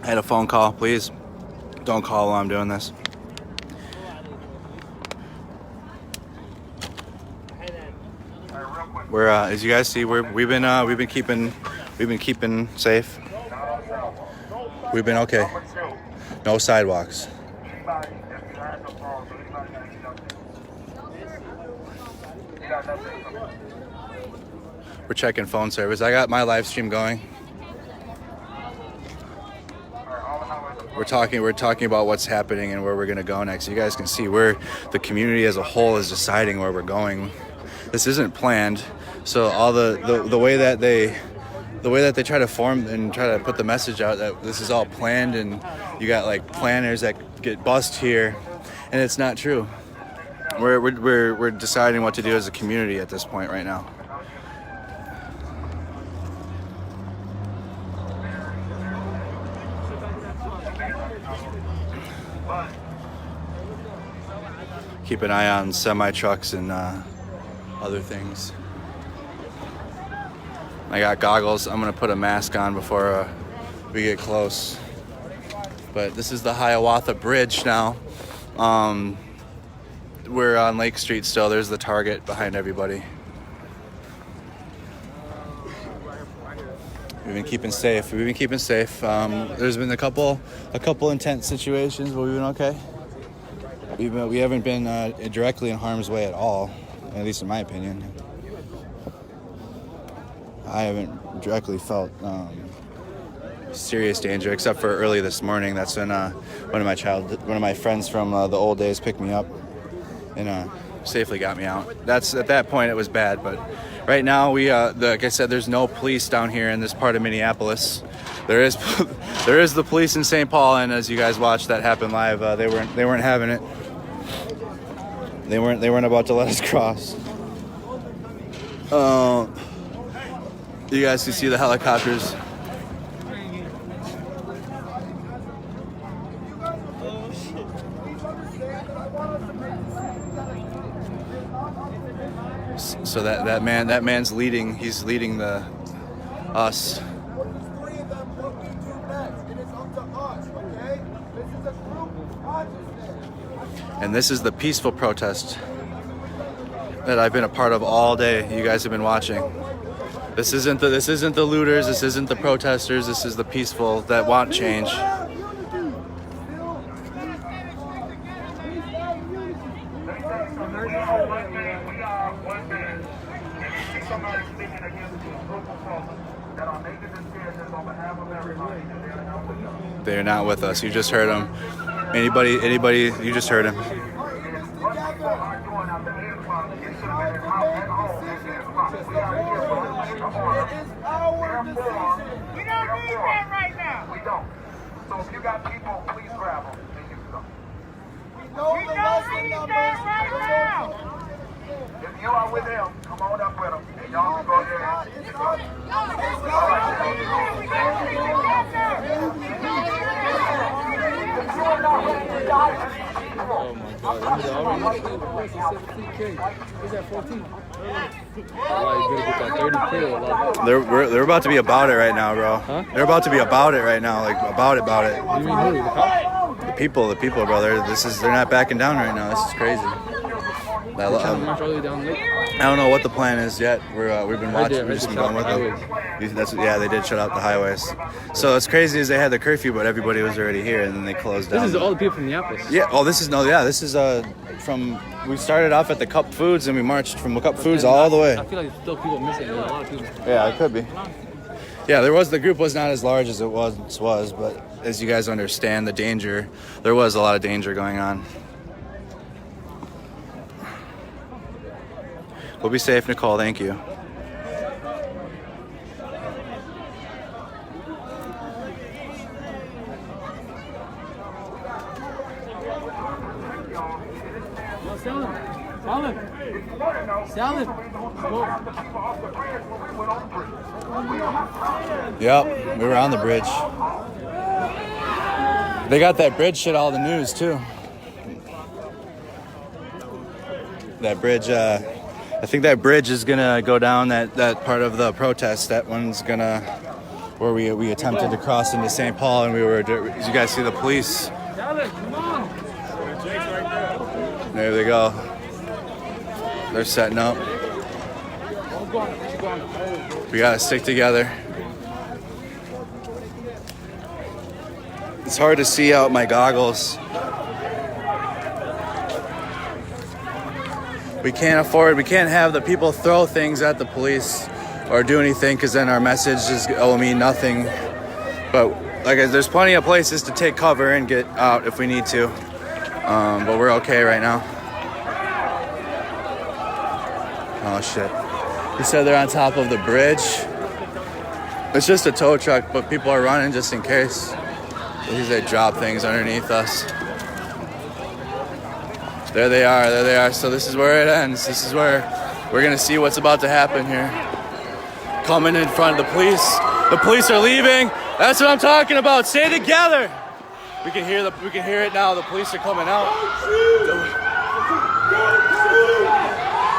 I had a phone call. Please don't call while I'm doing this. We're as you guys see, we've been keeping safe. We've been okay. No sidewalks. anybody, if you had no phone, so anybody got any nothing? You got nothing? We're checking phone service. I got my live stream going. We're talking about what's happening and where we're gonna go next. You guys can see where the community as a whole is deciding where we're going. This isn't planned, so all the way that they try to form and try to put the message out that this is all planned, and you got like planners that get bussed here, and it's not true. We're deciding what to do as a community at this point right now. Keep an eye on semi trucks and other things. I got goggles. I'm gonna put a mask on before we get close. But this is the Hiawatha Bridge now. We're on Lake Street still. There's the Target behind everybody. We've been keeping safe. There's been a couple intense situations, but we've been okay. We haven't been directly in harm's way at all, at least in my opinion. I haven't directly felt serious danger, except for early this morning. That's when one of my friends from the old days picked me up and safely got me out. At that point it was bad, but right now like I said, there's no police down here in this part of Minneapolis. There is the police in St. Paul, and as you guys watched that happen live, they weren't having it. They weren't about to let us cross. You guys can see the helicopters. So that man's leading. He's leading us. And this is the peaceful protest that I've been a part of all day. You guys have been watching. This isn't the looters. This isn't the protesters. This is the peaceful that want change. They're not with us. You just heard them. Anybody, you just heard him. We don't need that right now. We don't. So if you got people, please grab them and you can go. We don't need that right now. If you are with them, come on up with them and y'all can go there and go. Oh my God, he's at 14. They're about to be about it right now, bro. Huh? They're about to be about it right now, like about it. You mean who? The cops? The people, bro. They're not backing down right now. This is crazy. I don't know what the plan is yet. We've been watching. We've just been going with them. They did shut out the highways. So what's crazy is they had the curfew, but everybody was already here, and then they closed down. This is all the people from Minneapolis. Yeah. Oh, this is from. We started off at the Cup Foods, and we marched from Cup Foods all the way. I feel like there's still people missing. There's a lot of people. Yeah, it could be. Yeah, the group was not as large as it once was, but as you guys understand the danger, there was a lot of danger going on. We'll be safe, Nicole. Thank you. Sell it. Yep, we were on the bridge. They got that bridge shit all the news too. That bridge, I think that bridge is gonna go down that part of the protest. That one's gonna, where we attempted to cross into St. Paul, and as you guys see the police. There they go. They're setting up. We gotta stick together. It's hard to see out my goggles. We can't have the people throw things at the police or do anything, because then our message will mean nothing. But there's plenty of places to take cover and get out if we need to. But we're okay right now. Oh shit. He said they're on top of the bridge. It's just a tow truck, but people are running just in case. They drop things underneath us. There they are. So this is where it ends. This is where we're gonna see what's about to happen here. Coming in front of the police. The police are leaving. That's what I'm talking about. Stay together. We can hear it now. The police are coming out.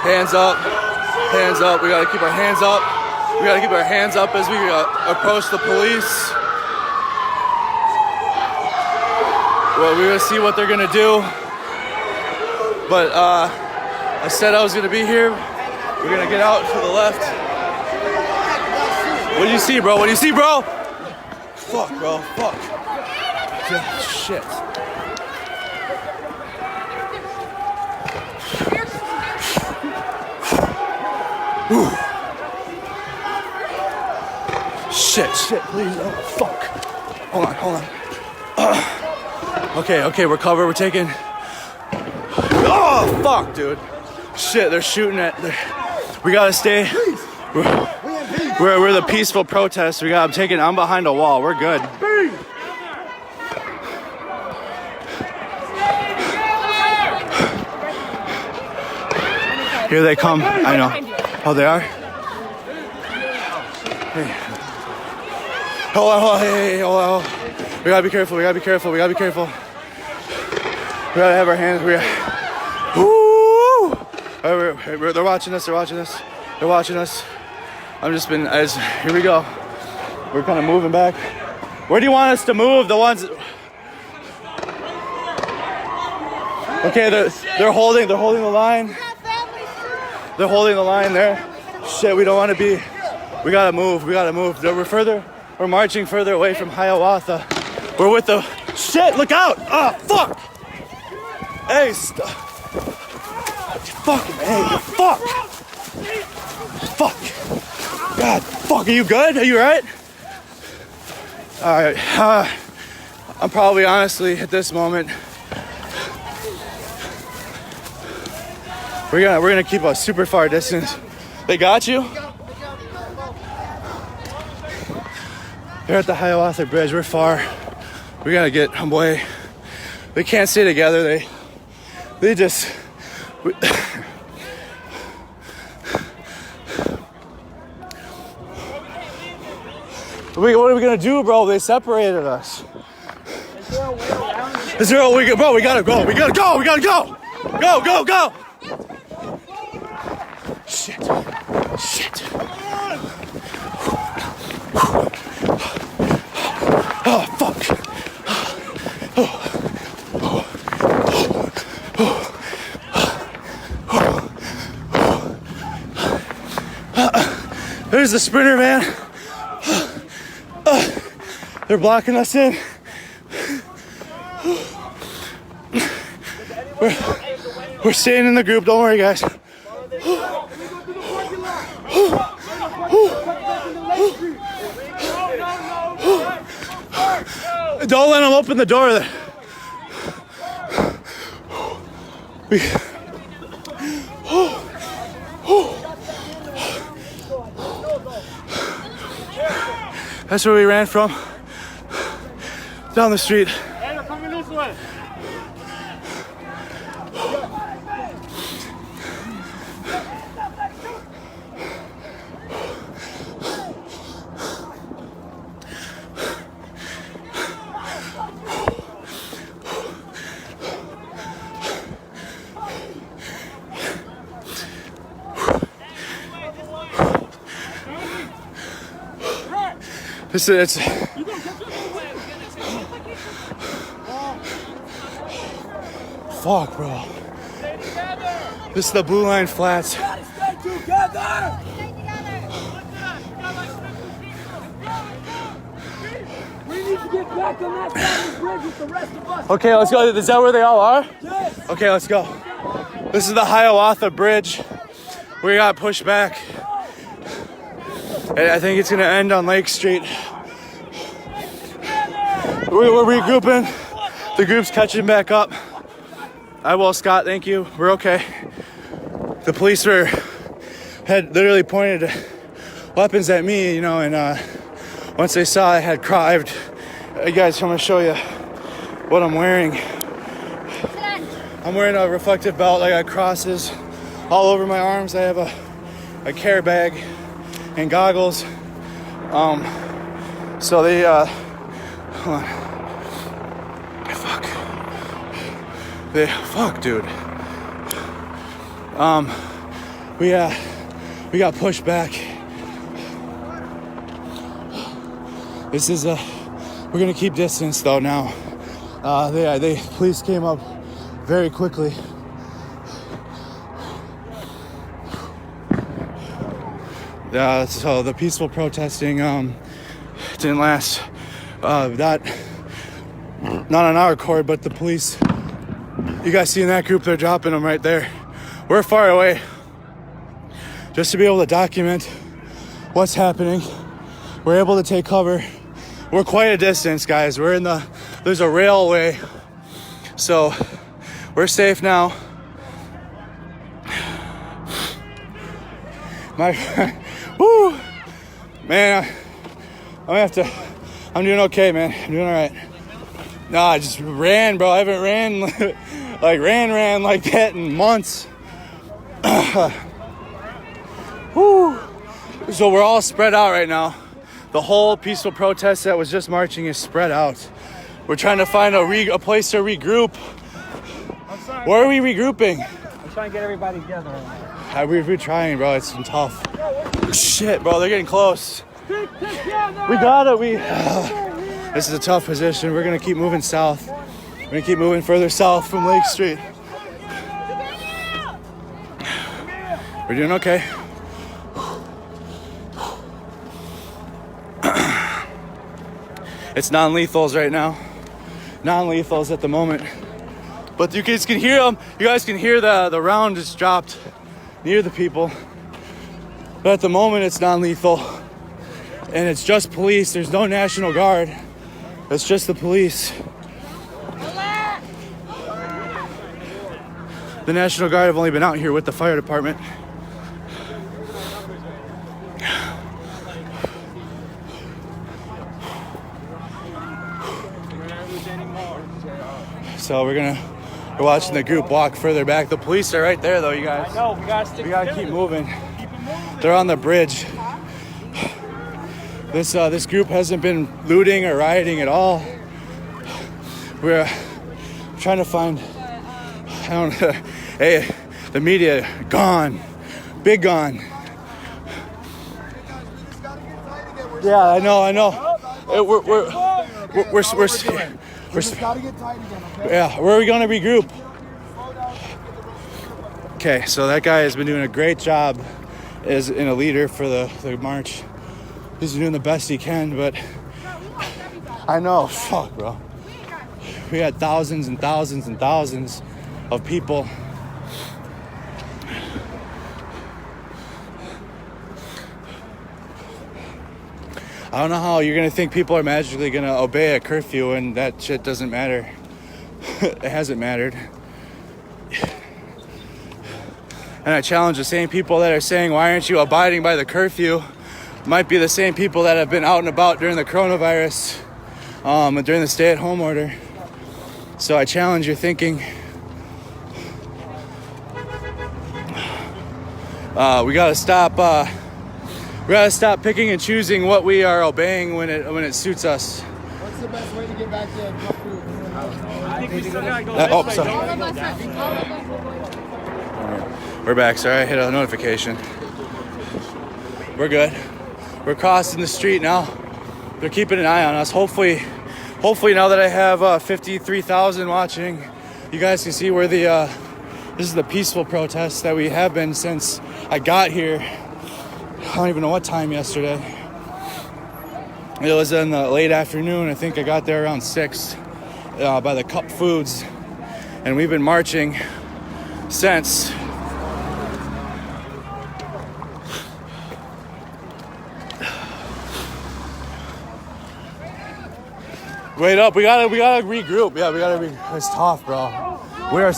Hands up. Hands up. We gotta keep our hands up. We gotta keep our hands up as we approach the police. Well, we're gonna see what they're gonna do. But I said I was gonna be here. We're gonna get out to the left. What do you see, bro? What do you see, bro? Fuck, bro. Fuck. Yeah, shit. Ooh. Shit, please. Oh, fuck. Hold on. Okay, we're covered. We're taking. Oh, fuck, dude. Shit, they're shooting at. We gotta stay. We're the peaceful protest. I'm behind a wall. We're good. Here they come. I know. Oh, they are? Hey. Hold on. Hey, hold on. We gotta be careful. We gotta have our hands. Woo! They're watching us. Here we go. We're kind of moving back. Where do you want us to move? The ones. Okay, they're holding the line. They're holding the line there. Shit, we don't want to be. We gotta move. We're marching further away from Hiawatha. We're with the. Shit, look out! Oh, fuck! Hey, stop. Fuck, hey, fuck! Fuck! God, fuck, are you good? Are you alright? Alright, I'm probably honestly at this moment. We're gonna keep a super far distance. They got you? They're at the Hiawatha Bridge. We're far. We gotta get away. They can't stay together. They just. What are we gonna do, bro? They separated us. Is there a way? Bro, we gotta go. Go. Shit. Oh, fuck. There's the sprinter, man. They're blocking us in. We're staying in the group. Don't worry, guys. Don't let them open the door. That's where we ran from. Down the street. Hey, they're coming this way. It's fuck, bro. This is the Blue Line Flats. Okay, let's go. Is that where they all are? Yes. Okay, let's go. This is the Hiawatha Bridge. We got pushed back. And I think it's gonna end on Lake Street. We're regrouping. The group's catching back up. I will, Scott, thank you. We're okay. The police had literally pointed weapons at me, you know, and once they saw I had cried, hey guys, I'm gonna show you what I'm wearing. I'm wearing a reflective belt. I got crosses all over my arms. I have a care bag and goggles. So they hold on. Fuck, dude. We got pushed back. This is we're gonna keep distance though now. They police came up very quickly. So the peaceful protesting didn't last. Not on our court, but the police. You guys see in that group, they're dropping them right there. We're far away. Just to be able to document what's happening. We're able to take cover. We're quite a distance, guys. There's a railway. So we're safe now. Woo! Man, I'm doing okay, man. I'm doing all right. No, I just ran, bro. I haven't ran ran like that in months. Woo! So we're all spread out right now. The whole peaceful protest that was just marching is spread out. We're trying to find a place to regroup. Where are we regrouping? I'm trying to get everybody together right now. We're trying, bro. It's been tough. Shit, bro. They're getting close. We got it. This is a tough position. We're going to keep moving south. We're going to keep moving further south from Lake Street. We're doing okay. It's non-lethals right now. Non-lethals at the moment. But you guys can hear them. You guys can hear the round just dropped near the people. But at the moment, it's non-lethal. And it's just police. There's no National Guard. It's just the police. The National Guard have only been out here with the fire department. So we're watching the group walk further back. The police are right there, though, you guys. I know, we gotta keep moving. They're on the bridge. This group hasn't been looting or rioting at all. We're trying to find, I don't know, hey, the media, gone. Big gone. Yeah, I know. We're just gotta get tight again, okay? Yeah, where are we gonna regroup? Okay, so that guy has been doing a great job as a leader for the march. He's doing the best he can, but I know, fuck, bro. We had thousands and thousands and thousands of people. I don't know how you're going to think people are magically going to obey a curfew and that shit doesn't matter. It hasn't mattered. And I challenge the same people that are saying, why aren't you abiding by the curfew? Might be the same people that have been out and about during the coronavirus, and during the stay-at-home order. So I challenge your thinking. We gotta stop picking and choosing what we are obeying when it suits us. What's the best way to get back to food? Oh, sorry. We're back. Sorry, I hit a notification. We're good. We're crossing the street now. They're keeping an eye on us. Hopefully now that I have 53,000 watching, you guys can see where this is the peaceful protest that we have been since I got here. I don't even know what time yesterday. It was in the late afternoon. I think I got there around 6 by the Cup Foods. And we've been marching since. Wait up, we gotta regroup. Yeah, it's tough, bro. We are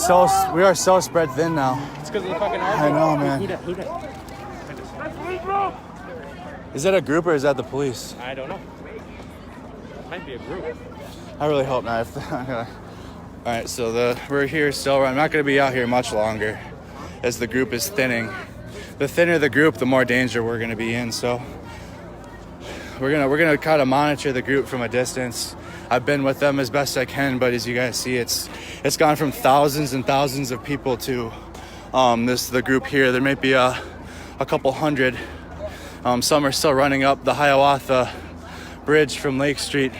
so spread thin now. It's because of the fucking I know, man. Is that a group or is that the police? I don't know. Might be a group. I really hope not. All right, so we're here still. I'm not gonna be out here much longer, as the group is thinning. The thinner the group, the more danger we're gonna be in. So we're gonna kind of monitor the group from a distance. I've been with them as best I can, but as you guys see, it's gone from thousands and thousands of people to the group here. There might be a couple hundred. Some are still running up the Hiawatha bridge from Lake Street.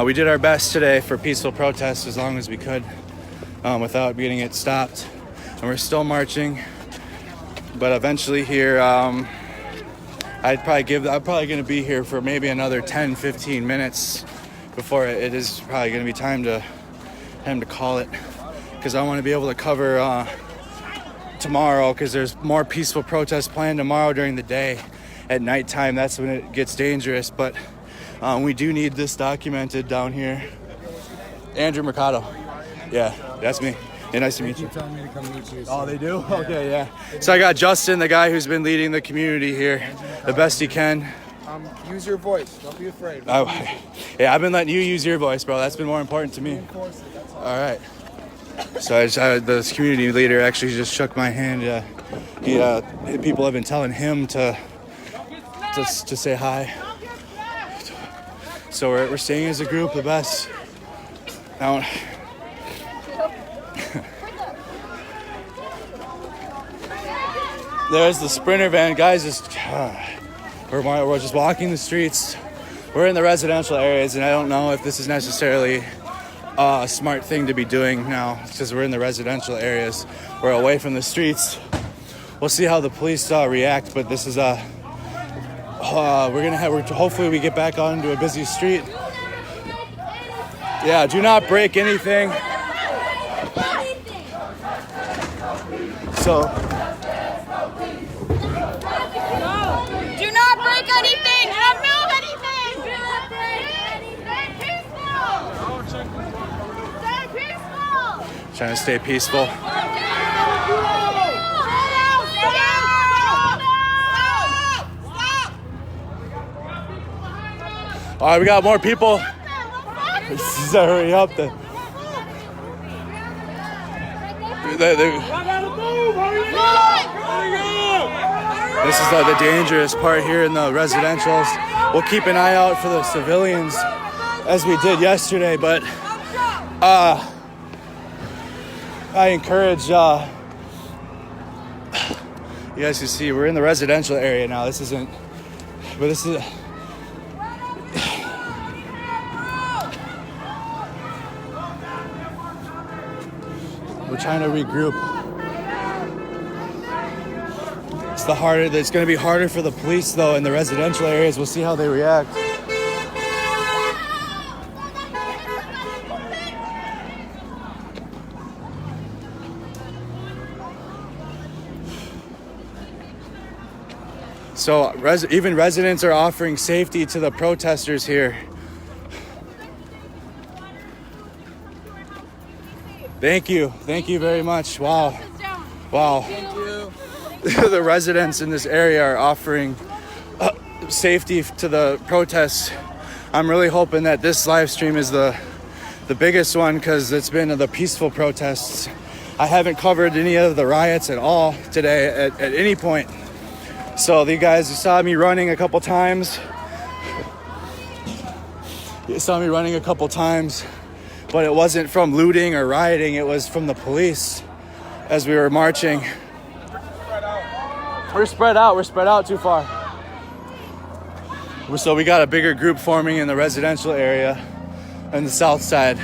We did our best today for peaceful protests as long as we could without getting it stopped. And we're still marching, but eventually here, I'm probably going to be here for maybe another 10, 15 minutes before it is probably going to be time to call it, because I want to be able to cover tomorrow, because there's more peaceful protests planned tomorrow during the day. At nighttime, that's when it gets dangerous, but we do need this documented down here. Andrew Mercado. Yeah, that's me. Yeah, nice to meet you. Telling me to come meet you. Oh, they do? Yeah. Okay, yeah. So I got Justin, the guy who's been leading the community here the best he can. Use your voice. Don't be afraid. Yeah, I've been letting you use your voice, bro. That's been more important to me. All right. So this community leader actually just shook my hand. People have been telling him to say hi. So we're staying as a group the best. Now, there's the Sprinter van, guys. We're just walking the streets. We're in the residential areas, and I don't know if this is necessarily a smart thing to be doing now, because we're in the residential areas. We're away from the streets. We'll see how the police react, but this is hopefully we get back onto a busy street. Yeah, do not break anything. So. Do not break anything! Don't move anything! Do not break anything! Stay peaceful! Trying to stay peaceful. All right, we got more people. Hurry up. This is the dangerous part here in the residentials. We'll keep an eye out for the civilians as we did yesterday, but I encourage you guys to see we're in the residential area now. This is we're trying to regroup. It's going to be harder for the police, though, in the residential areas. We'll see how they react. So even residents are offering safety to the protesters here. Thank you very much. Wow. Thank you. The residents in this area are offering safety to the protests. I'm really hoping that this live stream is the biggest one, because it's been the peaceful protests. I haven't covered any of the riots at all today at any point. So you guys saw me running a couple times. But it wasn't from looting or rioting. It was from the police as we were marching. We're spread out too far. So we got a bigger group forming in the residential area on the south side.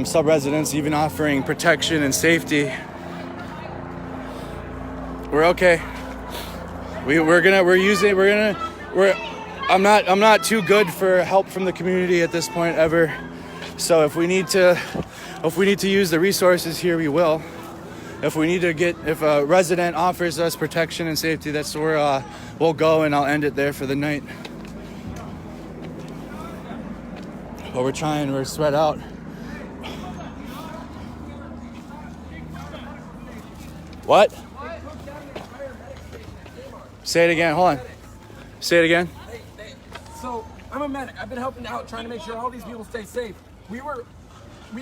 Sub-residents even offering protection and safety. We're okay. I'm not too good for help from the community at this point ever. So if we need to use the resources here, we will. If a resident offers us protection and safety, that's where we'll go, and I'll end it there for the night. But we're spread out. What? Say it again, hold on. Say it again. So, I'm a medic. I've been helping out, trying to make sure all these people stay safe. We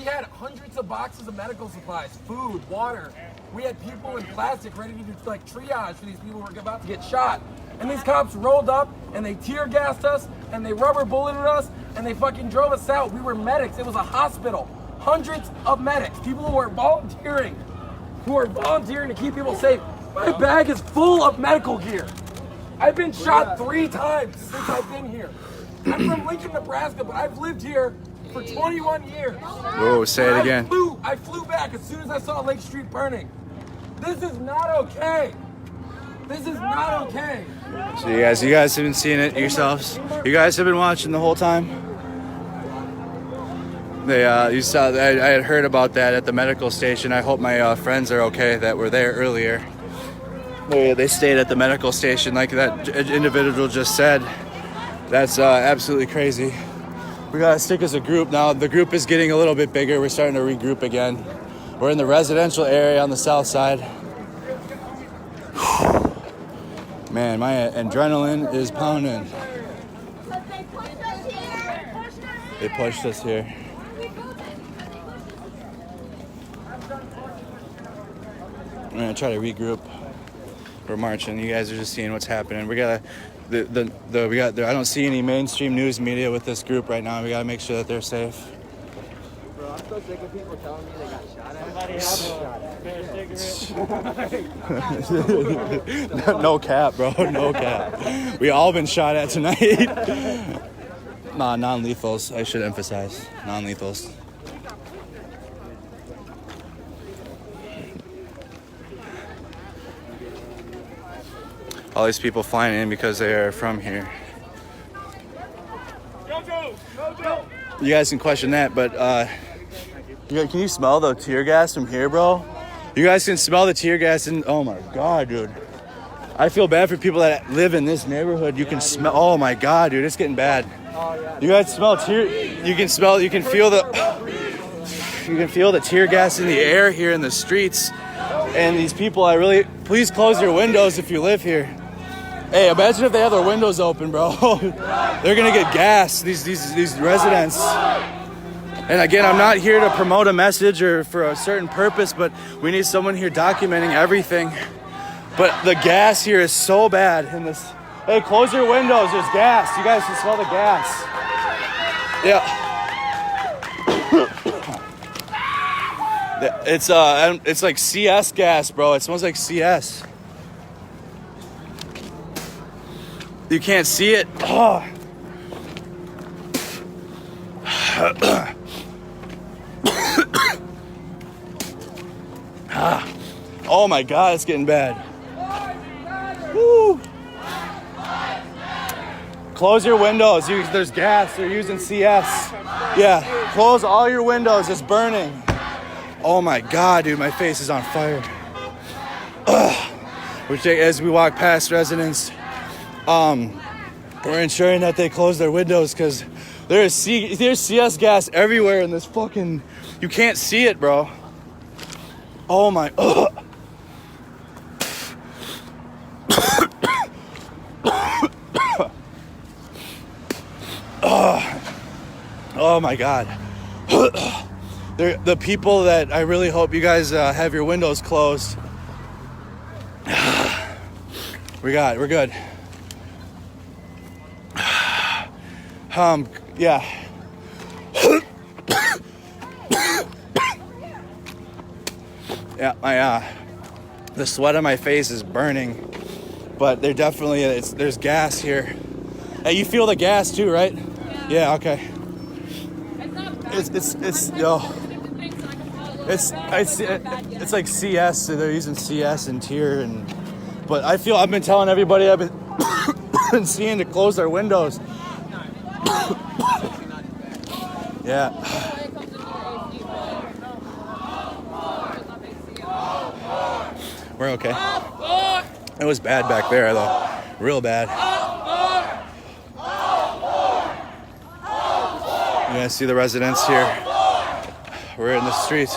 had hundreds of boxes of medical supplies, food, water. We had people in plastic ready to do triage for these people who were about to get shot. And these cops rolled up and they tear gassed us and they rubber bulleted us and they fucking drove us out. We were medics. It was a hospital. Hundreds of medics, people who are volunteering to keep people safe. My bag is full of medical gear. I've been shot 3 times since I've been here. I'm from Lincoln, Nebraska, but I've lived here for 21 years. Whoa, say it again. I flew back as soon as I saw Lake Street burning. This is not okay. So you guys have been seeing it yourselves. You guys have been watching the whole time. I had heard about that at the medical station. I hope my friends are okay that were there earlier. They stayed at the medical station like that individual just said. That's absolutely crazy. We gotta stick as a group now. The group is getting a little bit bigger. We're starting to regroup again. We're in the residential area on the south side. Man, my adrenaline is pounding. They pushed us here. I'm gonna try to regroup. We're marching. You guys are just seeing what's happening. We gotta. I don't see any mainstream news media with this group right now. We gotta make sure that they're safe. Bro, I'm so sick of people telling me they got shot at. No cap, bro. No cap. We all been shot at tonight. Nah, non-lethals. I should emphasize non-lethals. All these people flying in because they are from here. You guys can question that, but can you smell the tear gas from here, bro? You guys can smell the tear gas, and oh my god, dude. I feel bad for people that live in this neighborhood. You can smell. Oh my god, dude, it's getting bad. You guys smell tear. You can feel the tear gas in the air here in the streets. And these people, please close your windows if you live here. Hey, imagine if they have their windows open, bro. They're gonna get gassed, these residents. And again, I'm not here to promote a message or for a certain purpose, but we need someone here documenting everything. But the gas here is so bad in this. Hey, close your windows, there's gas. You guys can smell the gas. Yeah. It's like CS gas, bro. It smells like CS. You can't see it. Oh. Oh my god, it's getting bad. Woo. Close your windows. There's gas. They're using CS. Yeah, close all your windows. It's burning. Oh my god, dude, my face is on fire. As we walk past residents, We're ensuring that they close their windows because there's CS gas everywhere in this fucking. You can't see it, bro. Oh my. Oh my God. They're the people that I really hope you guys have your windows closed. We're good. Yeah. Yeah, the sweat on my face is burning, but they're definitely, there's gas here. Hey, you feel the gas too, right? Yeah, okay. It's like CS, so they're using CS and tier, but I've been telling everybody I've been seeing to close their windows. Yeah. We're okay. It was bad back there though, real bad. You guys see the residents here? We're in the streets.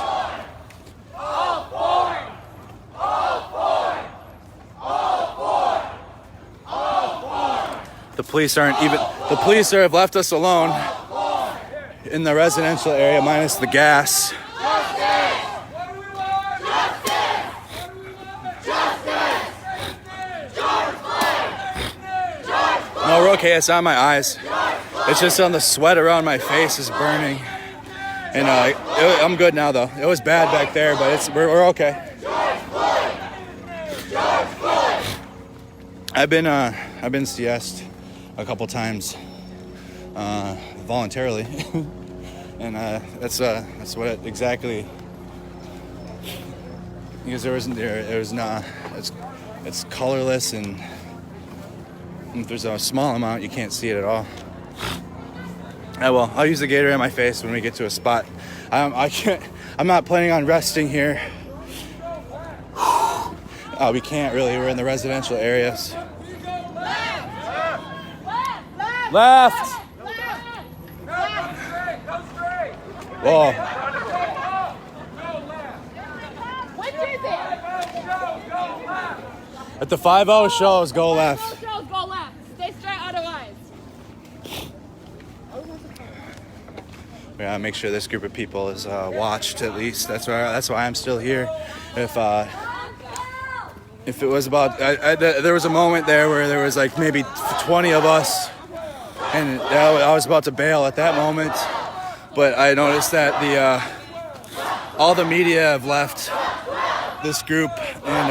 The police have left us alone in the residential area, minus the gas. No, we're okay. It's on my eyes. It's just on the sweat around my face is burning. And I'm good now, though. It was bad back there, but we're okay. I've been CS'd a couple times voluntarily, and that's what exactly. Because it's colorless, and if there's a small amount, you can't see it at all. I'll use the Gatorade on my face when we get to a spot. I'm not planning on resting here. We can't really. We're in the residential areas. Left. Whoa. Which is it? At the 5-0 shows, go left. Go left. Stay straight otherwise. We gotta make sure this group of people is watched at least. That's why I'm still here. If it was about, there was a moment there where there was like maybe 20 of us, and I was about to bail at that moment. But I noticed that all the media have left this group, and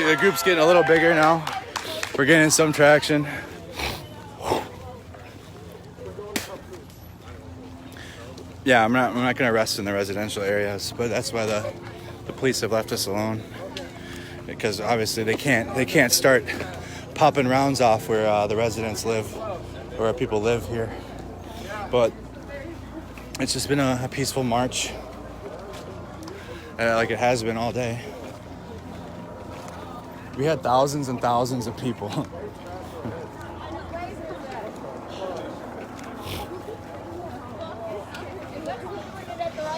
the group's getting a little bigger now. We're getting some traction. Yeah, I'm not gonna rest in the residential areas, but that's why the police have left us alone, because obviously they can't start popping rounds off where the residents live, where people live here. But it's just been a peaceful march, like it has been all day. We had thousands and thousands of people.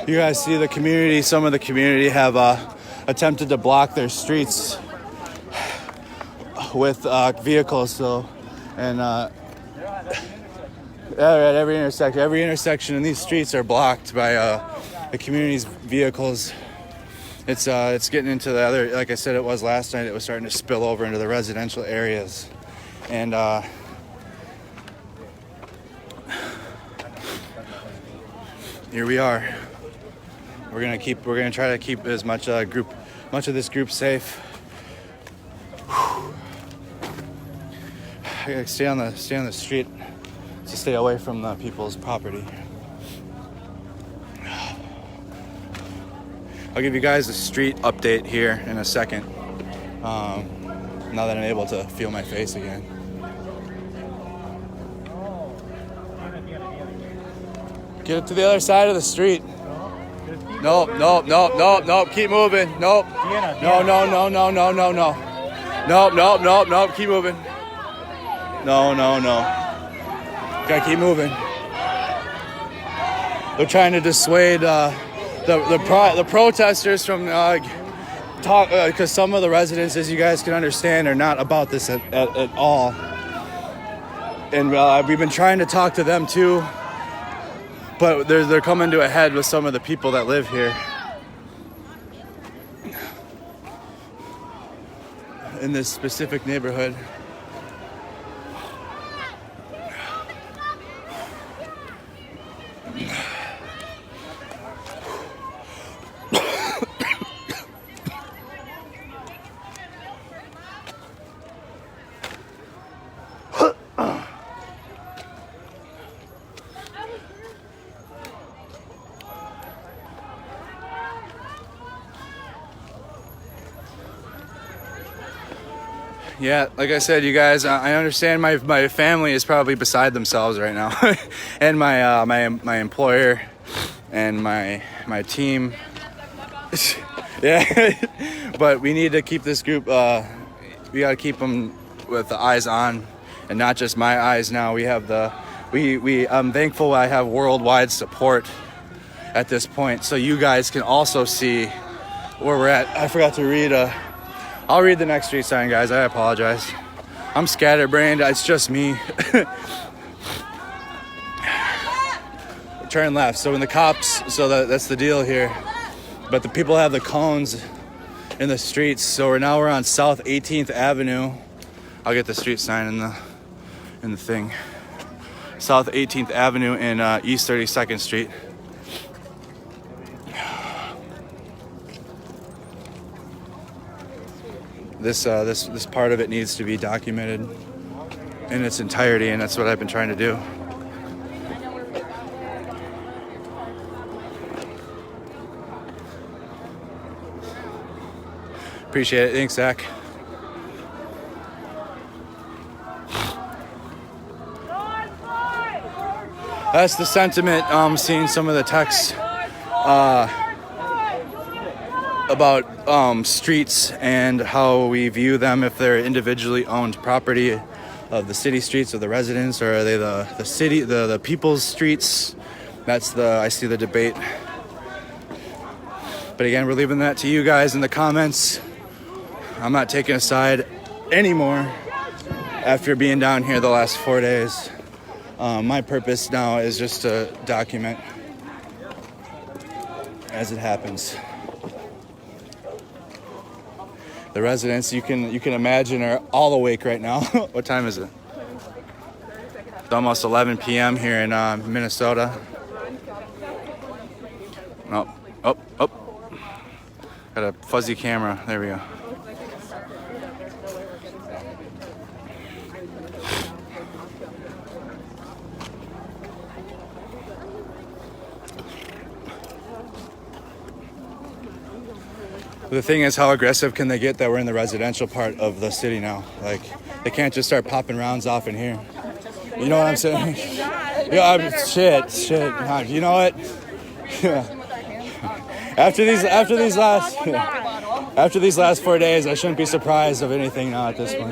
You guys see the community, some of the community have attempted to block their streets with vehicles, and at every intersection in these streets are blocked by the community's vehicles. It's getting into the other, like I said, it was last night, it was starting to spill over into the residential areas. And here we are. We're gonna try to keep as much of this group safe. I gotta stay on the street to stay away from the people's property. I'll give you guys a street update here in a second. Now that I'm able to feel my face again. Get it to the other side of the street. Nope. Keep moving. Nope. No. Nope. Keep moving. No. Gotta keep moving. They're trying to dissuade the protesters from because some of the residents, as you guys can understand, are not about this at all. And we've been trying to talk to them too, but they're coming to a head with some of the people that live here in this specific neighborhood. Yeah, like I said, you guys, I understand my family is probably beside themselves right now, and my employer and my team. Yeah, but we need to keep this group. We got to keep them with the eyes on, and not just my eyes. Now we have I'm thankful I have worldwide support at this point, so you guys can also see where we're at. I forgot to read I'll read the next street sign, guys. I apologize. I'm scatterbrained. It's just me. Turn left. So when the cops, that's the deal here. But the people have the cones in the streets. So we're on South 18th Avenue. I'll get the street sign in the thing. South 18th Avenue and East 32nd Street. This part of it needs to be documented in its entirety, and that's what I've been trying to do. Appreciate it. Thanks, Zach. That's the sentiment. Seeing some of the texts about streets and how we view them, if they're individually owned property of the city streets of the residents, or are they the people's streets? I see the debate. But again, we're leaving that to you guys in the comments. I'm not taking a side anymore after being down here the last 4 days. My purpose now is just to document as it happens. The residents, you can imagine, are all awake right now. What time is it? It's almost 11 p.m. here in Minnesota. Oh. Got a fuzzy camera. There we go. The thing is, how aggressive can they get that we're in the residential part of the city now? Like, they can't just start popping rounds off in here. You know what I'm saying? Yeah, shit. You know what? Yeah. After these last 4 days, I shouldn't be surprised of anything now at this point.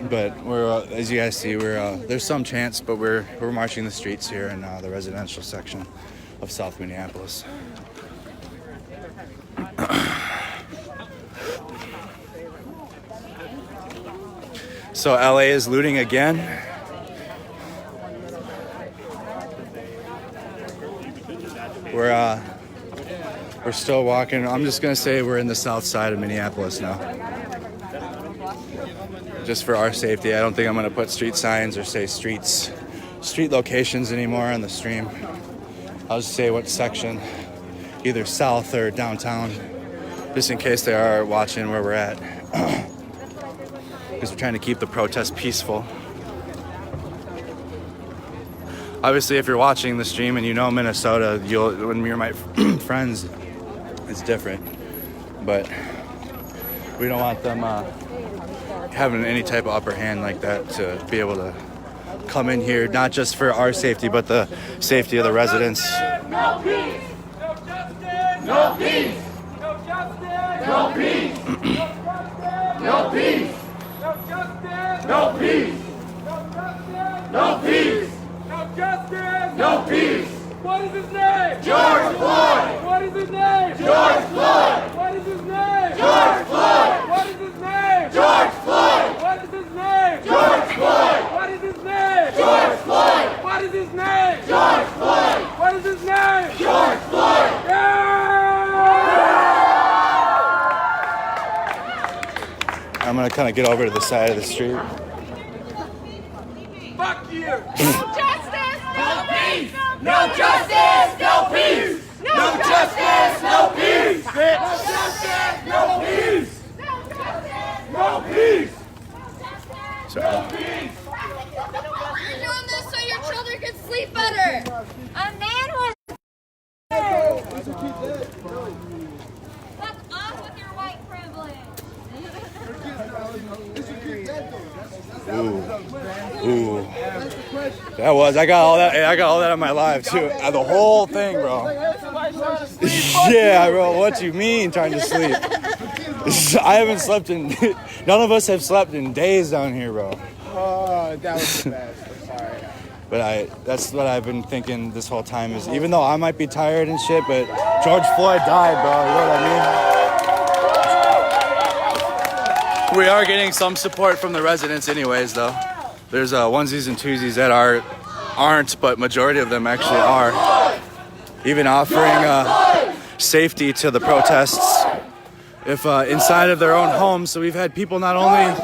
But we're, as you guys see, there's some chance, but we're marching the streets here in the residential section of South Minneapolis. So LA is looting again. We're still walking. I'm just gonna say we're in the south side of Minneapolis now. Just for our safety, I don't think I'm gonna put street signs or say street locations anymore on the stream. I'll just say what section, either south or downtown, just in case they are watching where we're at. Because we're trying to keep the protest peaceful. Obviously, if you're watching the stream and you know Minnesota, when you're my friends, it's different. But we don't want them having any type of upper hand like that to be able to come in here, not just for our safety, but the safety of the residents. No peace! No peace! No justice! No peace! No peace! No justice! No peace! No peace! No justice! No peace! What is his name? George Floyd! What is his name? George Floyd! What is his name? George Floyd! What is his name? George Floyd! What is his name? George Floyd! What is his name? George Floyd! What is his name? George Floyd! What is his name? George Floyd! I'm gonna kind of get over to the side of the street. Fuck you! No justice! No peace! No justice! No peace! No justice! No peace! No justice! No peace! No peace! Sorry. You're doing this so your children can sleep better. A man was. Fuck off with your white privilege. Ooh. That was. I got all that. I got all that on my live too. The whole thing, bro. Yeah, bro. What you mean trying to sleep? I haven't slept in. None of us have slept in days down here, bro. Oh, that was the best. I'm sorry. But that's what I've been thinking this whole time is, even though I might be tired and shit, but George Floyd died, bro. You know what I mean? We are getting some support from the residents anyways, though. There's onesies and twosies that aren't, but majority of them actually are. Even offering safety to the protests if inside of their own homes. So we've had people not only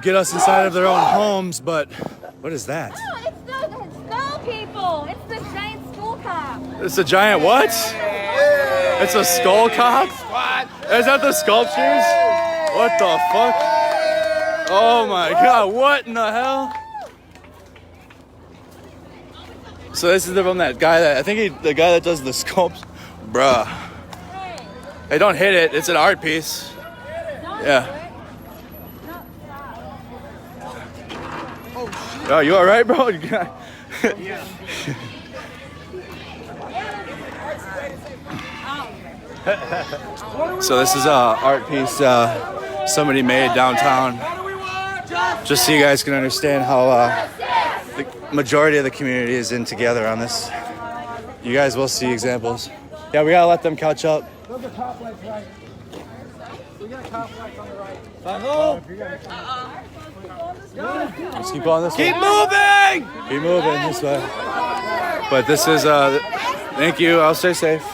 get us inside of their own homes, but what is that? No, it's the skull people. It's the giant skull cop. It's a giant what? It's a skull cop? Is that the sculptures? What the fuck? Oh my god, what in the hell? So this is from that guy that, the guy that does the sculpts. Bruh. Hey, don't hit it. It's an art piece. Yeah. Oh, you all right, bro? So this is a art piece somebody made downtown. Just so you guys can understand how the majority of the community is in together on this. You guys will see examples. Yeah, we gotta let them catch up. Those are top lights right. We got top lights on the right. Let's keep going this way. Keep moving! Keep moving this way. But this is, thank you. I'll stay safe.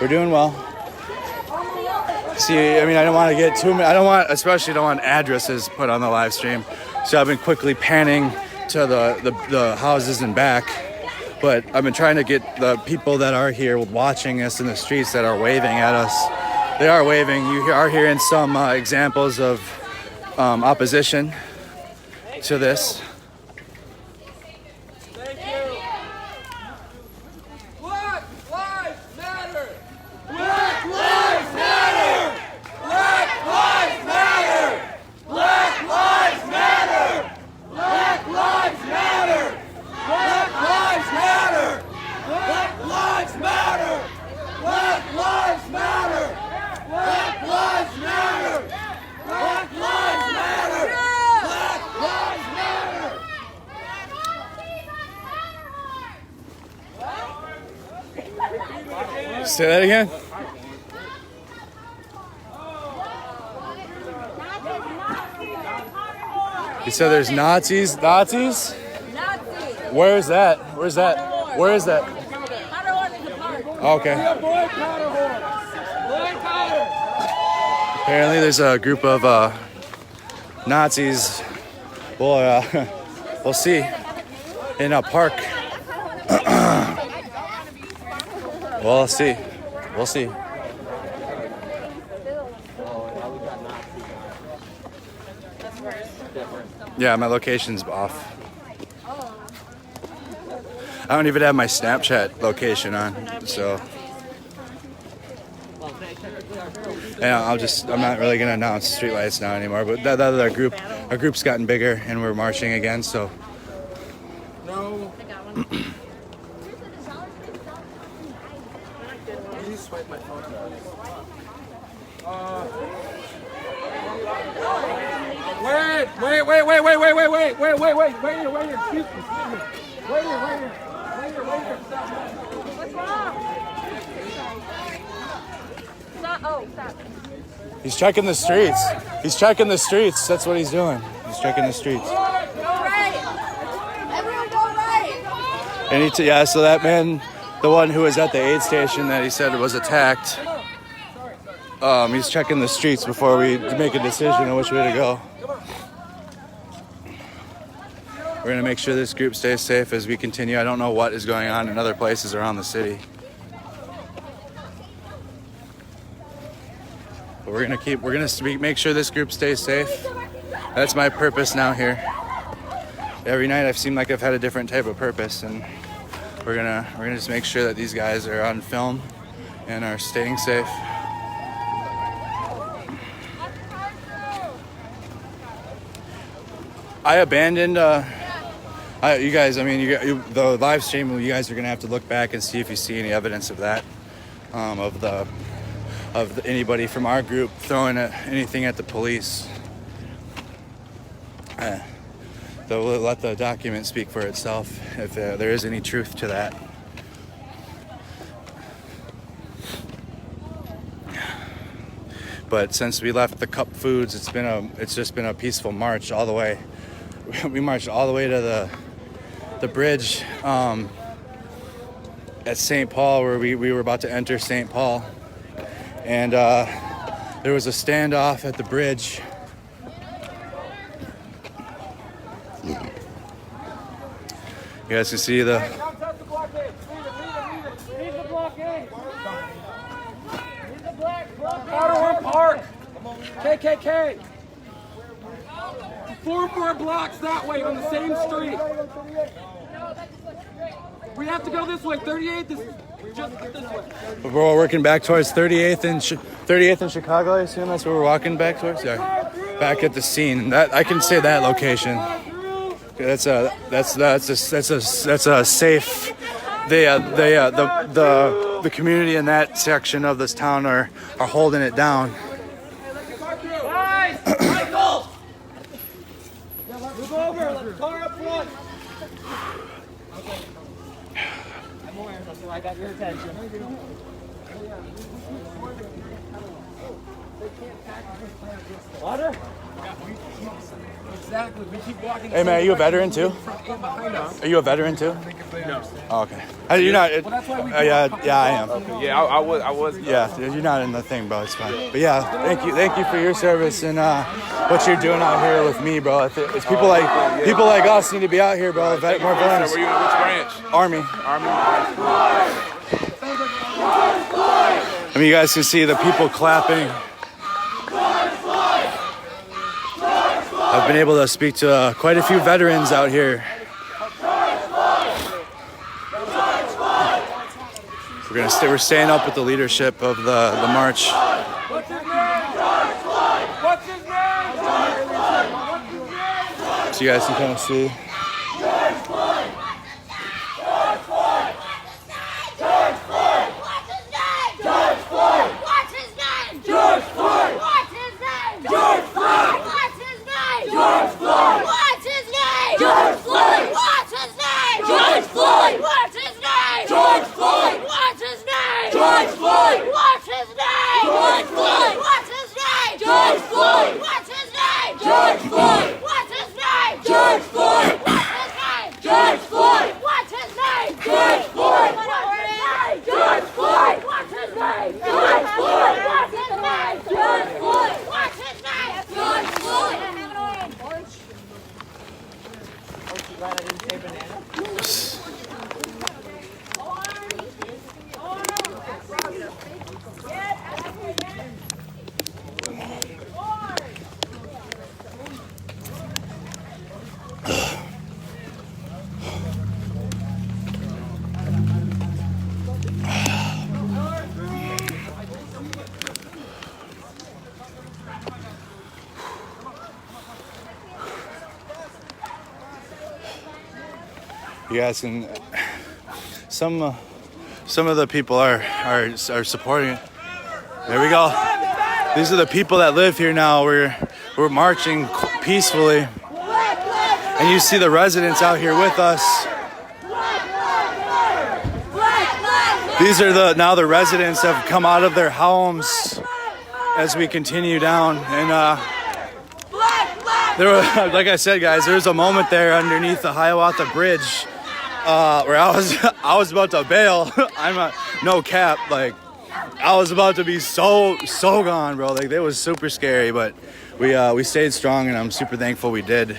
We're doing well. See, I mean, I don't want to get too many, especially don't want addresses put on the live stream. So I've been quickly panning to the houses and back. But I've been trying to get the people that are here watching us in the streets that are waving at us. They are waving. You are hearing some examples of opposition to this. Thank you. Black lives matter. Black lives matter. Black lives matter. Black lives matter. Black lives matter. Black lives matter. Black lives matter. Black lives matter. Black lives matter. Black lives matter. Black lives matter. Say that again. You said there's Nazis? Nazis? Where is that? Where's that? Where is that? Okay. Apparently there's a group of Nazis. Boy, we'll see. In a park. We'll see. We'll see. Yeah, my location's off. I don't even have my Snapchat location on, so. Yeah, I'm not really gonna announce streetlights now anymore. But that other group, our group's gotten bigger, and we're marching again. So. No. Please swipe my phone. Wait, excuse me. Wait here. Stop. What's wrong? Stop. Oh, stop. He's checking the streets. He's checking the streets. That's what he's doing. He's checking the streets. Go right. Everyone go right. And so that man, the one who was at the aid station that he said was attacked, he's checking the streets before we make a decision on which way to go. We're gonna make sure this group stays safe as we continue. I don't know what is going on in other places around the city. But we're gonna make sure this group stays safe. That's my purpose now here. Every night I've seemed like I've had a different type of purpose, and we're gonna just make sure that these guys are on film and are staying safe. I abandoned you guys. I mean, the live stream. You guys are gonna have to look back and see if you see any evidence of that, of anybody from our group throwing anything at the police. They'll let the document speak for itself if there is any truth to that. But since we left the cup foods, it's just been a peaceful march all the way. We marched all the way to the bridge at St. Paul, where we were about to enter St. Paul, and there was a standoff at the bridge. You guys can see the. Leave the blockade. Leave the blockade. Powder Park. KKK. 4 more blocks that way on the same street. We have to go this way. 38th is just this way. We're working back towards 38th and Chicago. I assume that's where we're walking back towards. Yeah, back at the scene. That I can say that location. That's a safe. The community in that section of this town are holding it down. Move over. Let's car up front. I'm aware, so I got your attention. Water? Exactly. We keep walking. Hey man, are you a veteran too? Are you a veteran too? No. Oh, okay. You're not. Yeah, I am. Okay. Yeah, I was. Yeah, you're not in the thing, bro. It's fine. But yeah, thank you for your service and what you're doing out here with me, bro. It's people like us need to be out here, bro. More veterans. Were you in which branch? Army. I mean, you guys can see the people clapping. I've been able to speak to quite a few veterans out here. We're staying up with the leadership of the march. What's his name? What's his name? So you guys can kind of see. What's his name? George Floyd! What's his name? George Floyd! You guys can. Some of the people are supporting it. There we go. These are the people that live here now. We're marching peacefully, and you see the residents out here with us. These are now the residents have come out of their homes as we continue down. And there were, like I said, guys, there was a moment there underneath the Hiawatha Bridge where I was about to bail. No cap, like I was about to be so gone, bro. Like it was super scary, but we stayed strong, and I'm super thankful we did.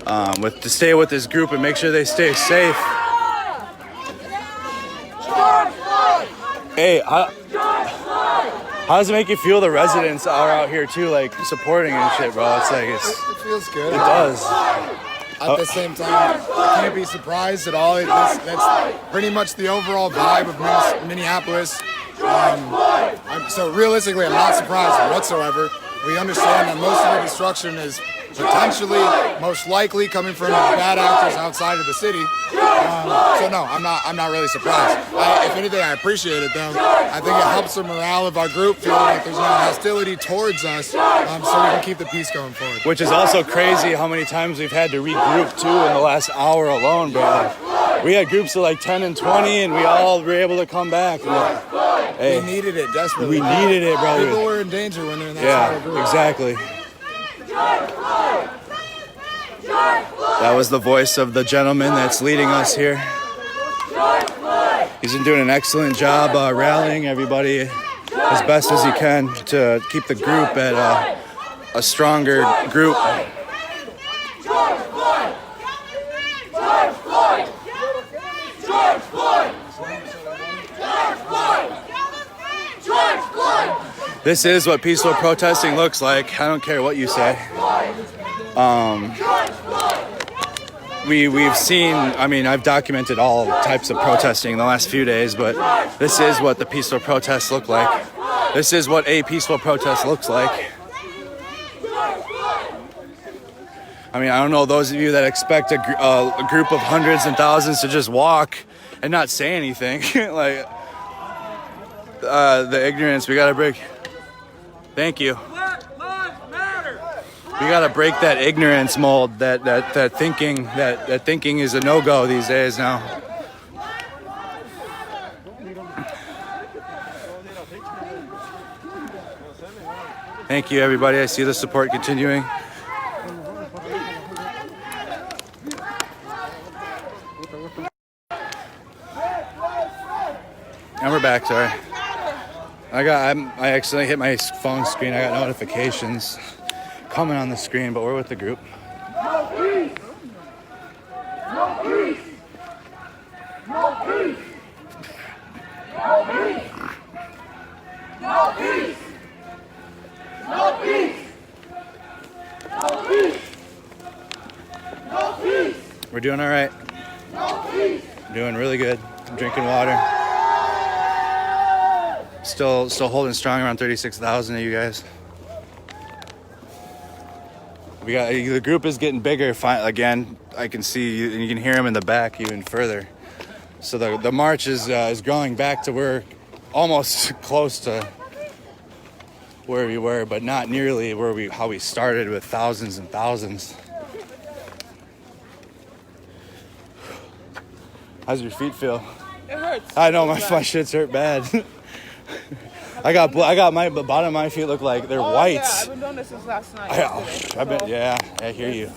To stay with this group and make sure they stay safe. Hey, how does it make you feel? The residents are out here too, like supporting and shit, bro. It's like it feels good. It does. At the same time, I can't be surprised at all. That's pretty much the overall vibe of Minneapolis. So realistically, I'm not surprised whatsoever. We understand that most of the destruction is potentially, most likely, coming from bad actors outside of the city. So no, I'm not really surprised. If anything, I appreciate it though. I think it helps the morale of our group, feeling like there's no hostility towards us, so we can keep the peace going forward. Which is also crazy how many times we've had to regroup too in the last hour alone, bro. We had groups of like 10 and 20, and we all were able to come back. Hey, we needed it desperately. We needed it, bro. People were in danger when they're in that sort of group. Exactly. That was the voice of the gentleman that's leading us here. He's been doing an excellent job rallying everybody as best as he can to keep the group at a stronger group. This is what peaceful protesting looks like. I don't care what you say. We've seen, I mean, I've documented all types of protesting in the last few days, but this is what the peaceful protests look like. This is what a peaceful protest looks like. I mean, I don't know those of you that expect a group of hundreds and thousands to just walk and not say anything. Like, the ignorance, we gotta break. Thank you. We gotta break that ignorance mold, that thinking is a no-go these days now. Thank you, everybody. I see the support continuing. And we're back, sorry. I accidentally hit my phone screen. I got notifications coming on the screen, but we're with the group. No peace! No peace! No peace! No peace! No peace! No peace! No peace! No peace! We're doing all right. No peace! Doing really good. I'm drinking water. Still holding strong around 36,000 of you guys. The group is getting bigger again. I can see you, and you can hear them in the back even further. So the march is growing back to where almost close to where we were, but not nearly how we started with thousands and thousands. How's your feet feel? It hurts. I know my shits hurt bad. I got my the bottom of my feet look like they're white. Yeah, I've been doing this since last night. I hear you.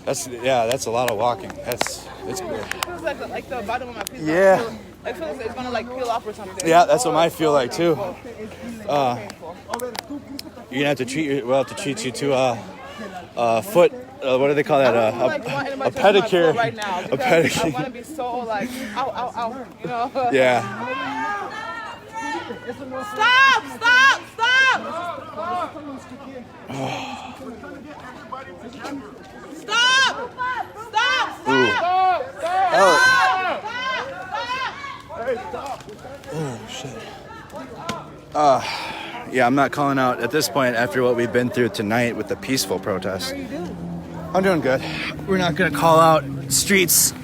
That's a lot of walking. It's It feels like the bottom of my feet. Yeah. It feels like it's gonna like peel off or something. Yeah, that's what I feel like too. You're gonna have to treat you to a foot. What do they call that? A pedicure. Right now, a pedicure. I want to be so like ow, you know. Yeah. Stop! Oh shit. Yeah, I'm not calling out at this point after what we've been through tonight with the peaceful protest. How are you doing? I'm doing good. We're not gonna call out streets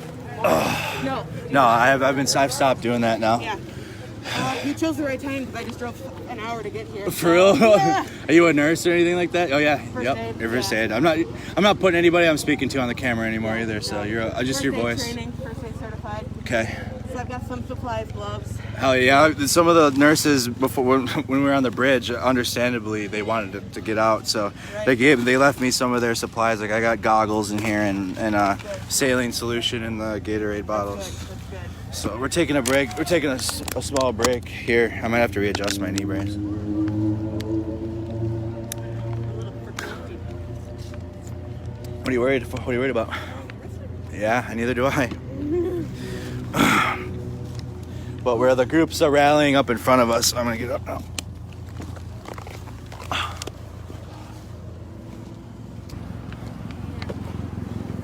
No. No, I've stopped doing that now. Yeah. You chose the right time because I just drove an hour to get here. For real? Yeah. Are you a nurse or anything like that? Oh yeah. First aid, Your first yeah. aid. I'm not putting anybody I'm speaking to on the camera anymore either. So you're just your voice. Training, first aid certified. Okay. So I've got some supplies, gloves. Hell yeah! Some of the nurses before when we were on the bridge, understandably they wanted to get out, so they left me some of their supplies. Like I got goggles in here and saline solution in the Gatorade bottles. That's good. So we're taking a break. We're taking a small break here. I might have to readjust my knee brace. What are you worried about? Yeah, neither do I. But where the groups are rallying up in front of us, I'm gonna get up now.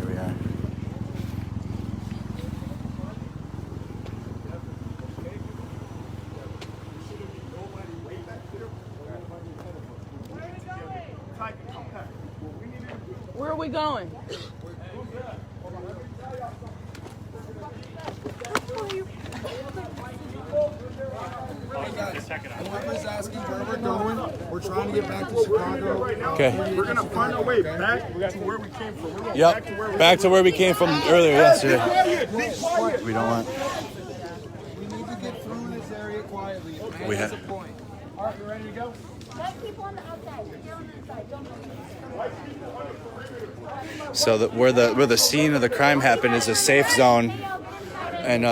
Here we are. Where are we going? Whoever's asking where we're going, we're trying to get back to Chicago. Okay. We're gonna find our way back to where we came from. We're going Yep. Back to where we came from earlier yesterday. We don't want. We need to get through this area quietly. We have. Point. All right, you ready to go? Let people on the outside. You're on the inside. Don't So that where the scene of the crime happened is a safe zone, and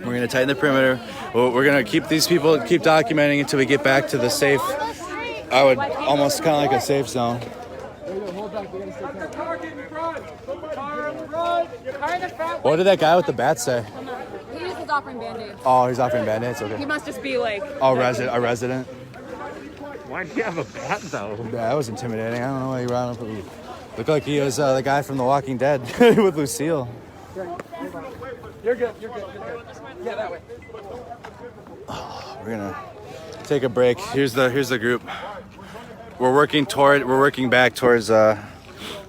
we're gonna tighten the perimeter. We're gonna keep documenting until we get back to the safe. I would almost kind of like a safe zone. What did that guy with the bat say? He just was offering band-aids. Oh, he's offering band-aids. He Okay. must just be like. Oh, a resident. Why'd you have a bat though? Yeah, that was intimidating. I don't know why he ran up. Looked like he was the guy from The Walking Dead with Lucille. You're good. Yeah, that way. We're gonna take a break. Here's the group. We're working back towards where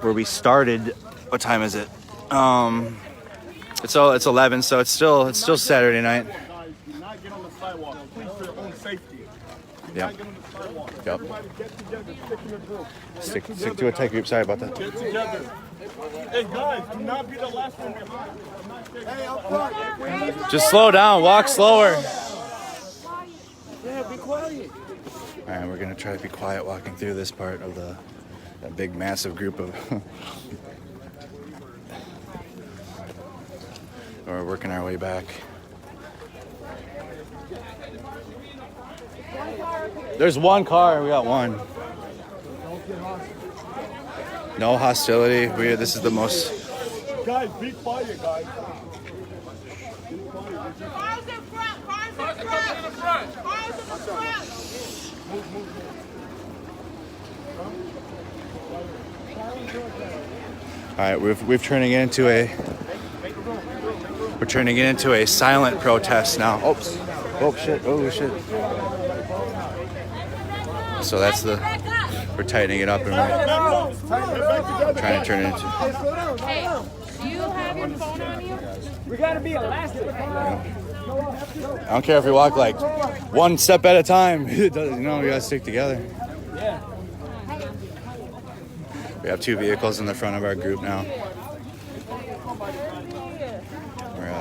we started. What time is it? It's 11, so it's still Saturday night. Guys, do not get on the sidewalk. Please, for your own safety. Yep. Get on the sidewalk. Yep. Everybody get together. Stick in a group. Stick to a tight group. Sorry about that. Get together. Hey guys, do not be the last one behind. Hey, up front. Just slow down. Walk slower. Yeah, be quiet. All right, we're gonna try to be quiet walking through this part of that big, massive group of. We're working our way back. There's one car. We got one. No hostility. This is the most. Guys, be quiet, guys. Cars in front. Cars in front. Cars in the front. All right, we're turning it into a silent protest now. Oops. Oh shit. Oh shit. So we're tightening it up and we're trying to turn it into. Hey, do you have your phone on you? We gotta be elastic. I don't care if we walk like one step at a time. It does, we gotta stick together. Yeah. We have two vehicles in the front of our group now.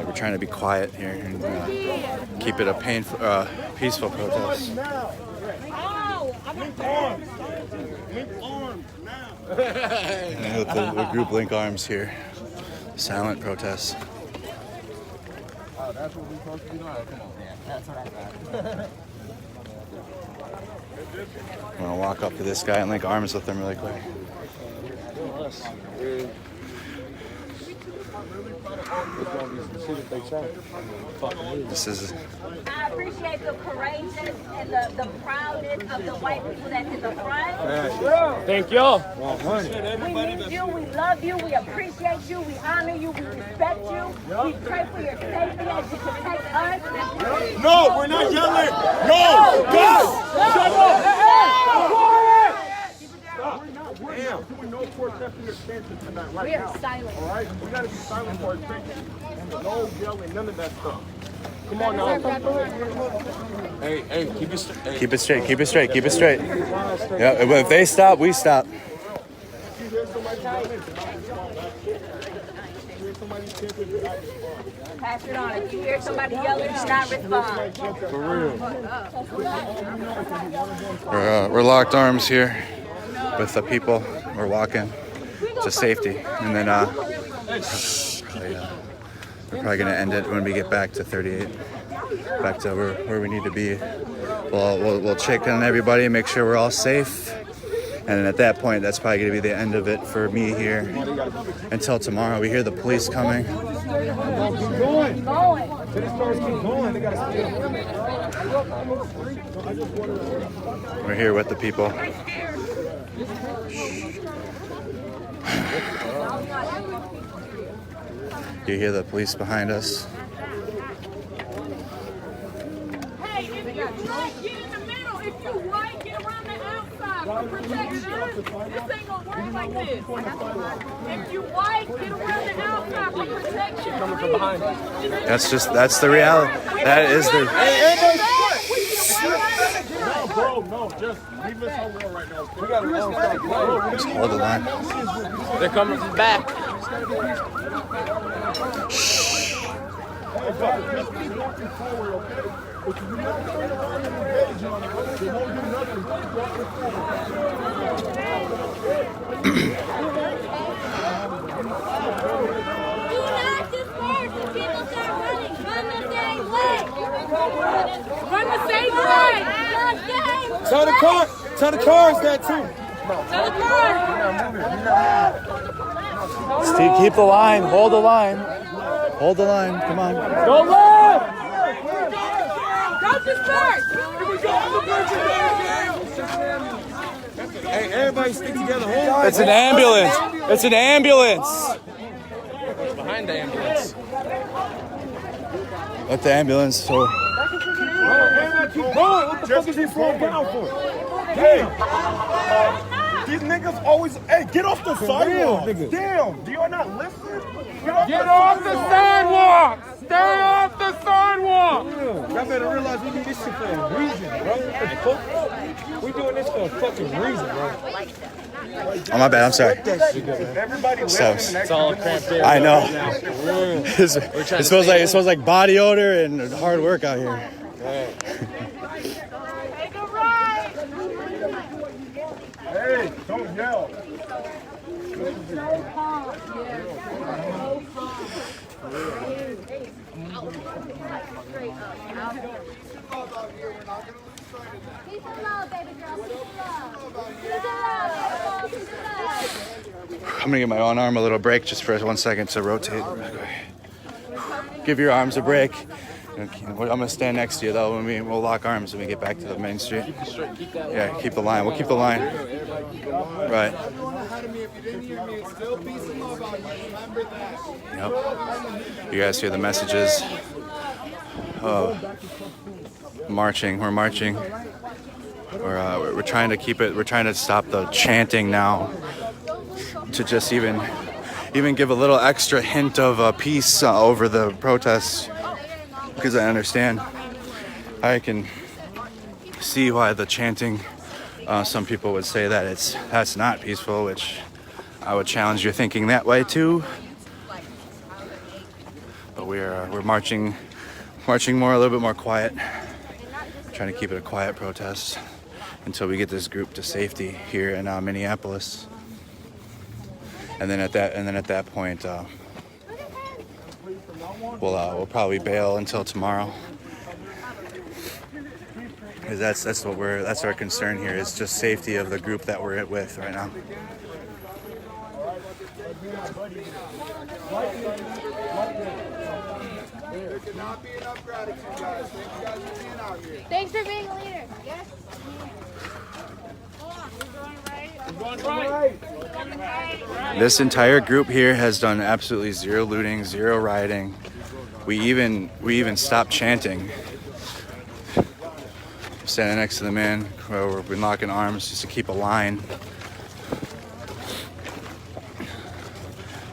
We're trying to be quiet here and keep it a peaceful protest. Link arms. Link arms now. The group link arms here. Silent protest. Oh, that's what we're supposed to be doing? Come on. Yeah, that's what I thought. I'm gonna walk up to this guy and link arms with him really quick. This is. I appreciate the courageous and the proudness of the white people that's in the front. Thank y'all. We need you, we love you, we appreciate you, we honor you, we respect you. We pray for your safety as you protect us. No, we're not yelling. No, guys. Shut up. Damn. doing no protesting or dancing tonight, right We now. are silent. All right? We got to be silent for a second. No yelling, none of that stuff. Come on now. Hey, keep it straight. Keep it straight. Keep it straight. Keep it straight. Yeah. If they stop, we stop. You hear somebody yelling, Pass it on. If you hear somebody yelling, do not respond. We're locked arms here with the people. We're walking to safety, and then we're probably gonna end it when we get back to 38, back to where we need to be. We'll check on everybody, make sure we're all safe, and then at that point, that's probably gonna be the end of it for me here until tomorrow. We hear the police coming. We're here with the people. You hear the police behind us. Hey, if you're black, get in the middle. If you white, get around the outside for protection. This ain't gonna work like this. If you white, get around the outside for protection. Coming from behind. That's the reality. That is the. No, just leave us how we are right now. We got to Just hold the line. They're coming from back. Just keep walking forward, okay? If you not turn around and engage on it, they won't do nothing. Just keep walking forward. Do not disperse if people start running. Run the same way. Run the same way. Tell the cars that too. Tell the car. Steve, keep the line. Hold the line. Hold the line. Come on. Go left. Don't disperse. Hey, everybody stick together. Hold. It's an ambulance. It's an ambulance. Behind the ambulance. Let the ambulance. So. Keep going. What the fuck is he slowing down for? Hey, these niggas always. Hey, get off the sidewalk. Damn, do you not listen? Get off the sidewalk. Stay off the sidewalk. Y'all better realize we do this shit for a reason, bro. We doing this for a fucking reason, bro. Oh, my bad. I'm sorry. Everybody So, listen. It's all cramped there. I know. It smells like body odor and hard work out here. Hey, don't yell. I'm gonna give my own arm a little break just for 1 second to rotate. Give your arms a break. I'm gonna stand next to you though. We'll lock arms when we get back to the main street. Yeah, keep the line. We'll keep the line. Right. Yep. You guys hear the messages. Marching. We're marching. We're trying to keep it. We're trying to stop the chanting now. To just even give a little extra hint of peace over the protests. Because I understand, I can see why the chanting, some people would say that that's not peaceful, which I would challenge your thinking that way too. But we're marching more, a little bit more quiet, trying to keep it a quiet protest until we get this group to safety here in Minneapolis. And then at that point. We'll probably bail until tomorrow, because that's our concern here is just safety of the group that we're with right now. There cannot be enough gratitude, guys. Thank you guys for being out here. Thanks for being a leader. Yes. This entire group here has done absolutely zero looting, zero rioting. We even stopped chanting. Standing next to the man, we've been locking arms just to keep a line.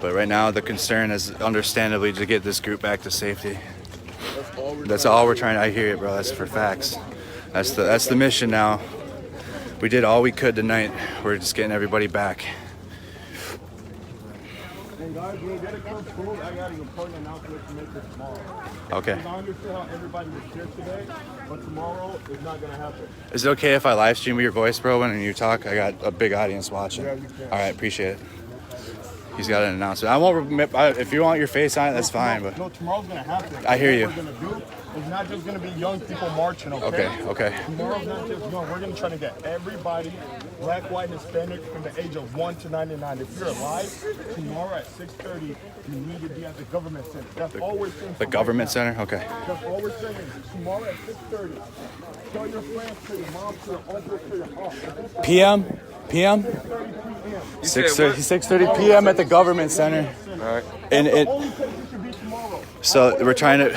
But right now, the concern is understandably to get this group back to safety. That's all we're trying to. I hear it, bro. That's for facts. That's the mission now. We did all we could tonight. We're just getting everybody back. And guys, when we get it comes food, I got an important announcement to make this tomorrow. Okay. I understand how everybody was here today, but tomorrow is not gonna happen. Is it okay if I live stream your voice, bro, when you talk? I got a big audience watching. Yeah, you can. All right, appreciate it. He's got an announcement. I won't. If you want your face on it, that's fine. But no, tomorrow's gonna happen. I hear you. What we're gonna do is not just gonna be young people marching. Okay. Okay. Tomorrow's not just young. We're gonna try to get everybody, black, white, Hispanic, from the age of 1 to 99. If you're alive, tomorrow at 6:30, you need to be at the government center. That's all we're saying. The government center. Okay. That's all we're saying. Tomorrow at 6:30. Tell your friends, to your mom, to your uncle, to your aunt. PM. 6:30 p.m. at the government center. All right. And it. So we're trying to.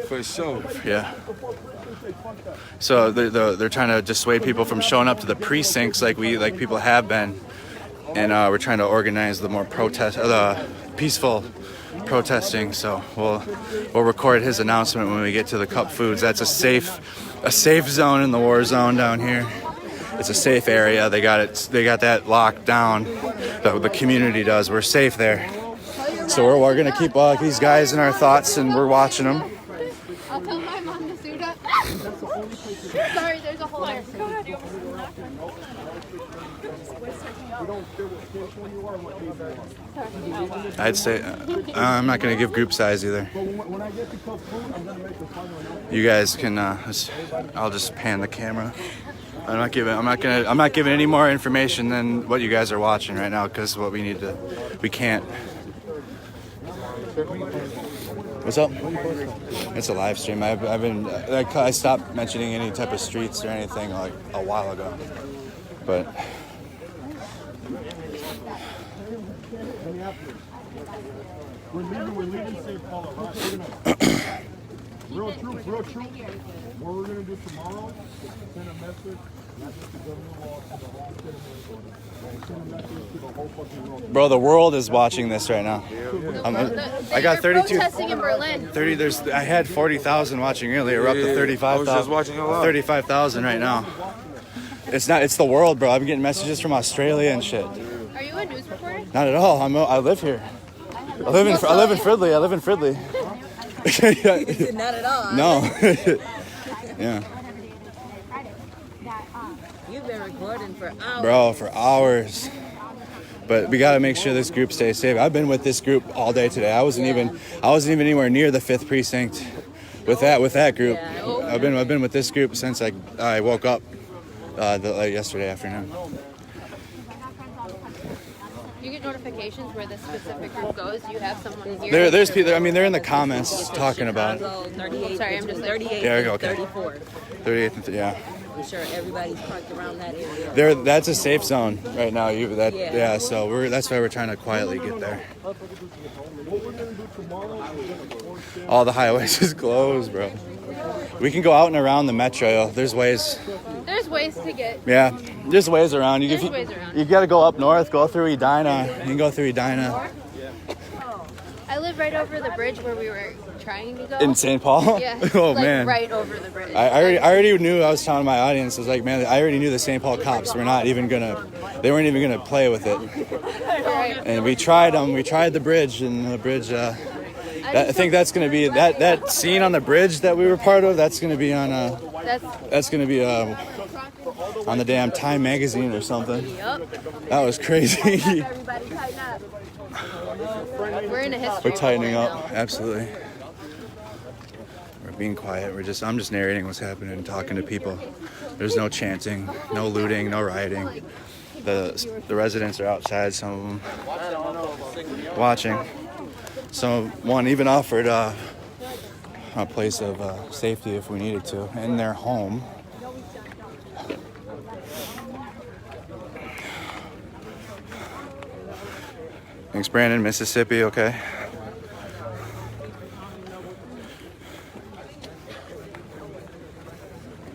For sure. Yeah. So they're trying to dissuade people from showing up to the precincts like people have been, and we're trying to organize the more peaceful protesting. So we'll record his announcement when we get to the Cup Foods. That's a safe zone in the war zone down here. It's a safe area. They got that locked down. The community does. We're safe there. So we're gonna keep these guys in our thoughts, and we're watching them. I'll tell my mom to suit up. Sorry, there's a hole there. I'd say I'm not gonna give group size either. You guys can. I'll just pan the camera. I'm not giving any more information than what you guys are watching right now, because we can't. What's up? It's a live stream. I stopped mentioning any type of streets or anything like a while ago, but. We're leaving St. Paul, right? Real truth. What we're going to do tomorrow is send a message, not just to Governor Wall, to the whole city of send a message to the whole fucking world. Bro, the world is watching this right now. I got 32. Protesting in Berlin. 30. I had 40,000 watching earlier. We're up to 35,000. I was just watching a lot. 35,000 right now. It's the world, bro. I'm getting messages from Australia and shit. Are you a news reporter? Not at all. I live here. I live in Fridley. Not at all. No. Yeah. You've been recording for hours. Bro, for hours. But we got to make sure this group stays safe. I've been with this group all day today. I wasn't even anywhere near the 5th precinct with that group. Yeah. I've been with this group since I woke up yesterday afternoon. You get notifications where the specific group goes. You have someone here. There's people. I mean, they're in the comments talking about. Sorry, I'm just 38 There you and go, okay. 34. 38th and yeah. I'm sure everybody's parked around that area. That's a safe zone right now. So that's why we're trying to quietly get there. All the highways is closed, bro. We can go out and around the metro. There's ways. There's ways to get. Yeah, there's ways around. You got to go up north, go through Edina. You can go through Edina. I live right over the bridge where we were trying to go. In St. Paul? Yeah. Oh, like man. Right over the bridge. I already knew. I was telling my audience, I was like, man, I already knew the St. Paul cops were not even they weren't even gonna play with it. Right. And we tried them. We tried the bridge, and the bridge. I think that's gonna be that scene on the bridge that we were part of. That's gonna be on That's gonna be on the damn Time magazine or something. Yep. That was crazy. Everybody tighten up. We're in a history. We're tightening moment up. now. Absolutely. We're being quiet. I'm just narrating what's happening and talking to people. There's no chanting, no looting, no rioting. The residents are outside, some of them watching. One even offered a place of safety if we needed to in their home. Thanks, Brandon. Mississippi, okay.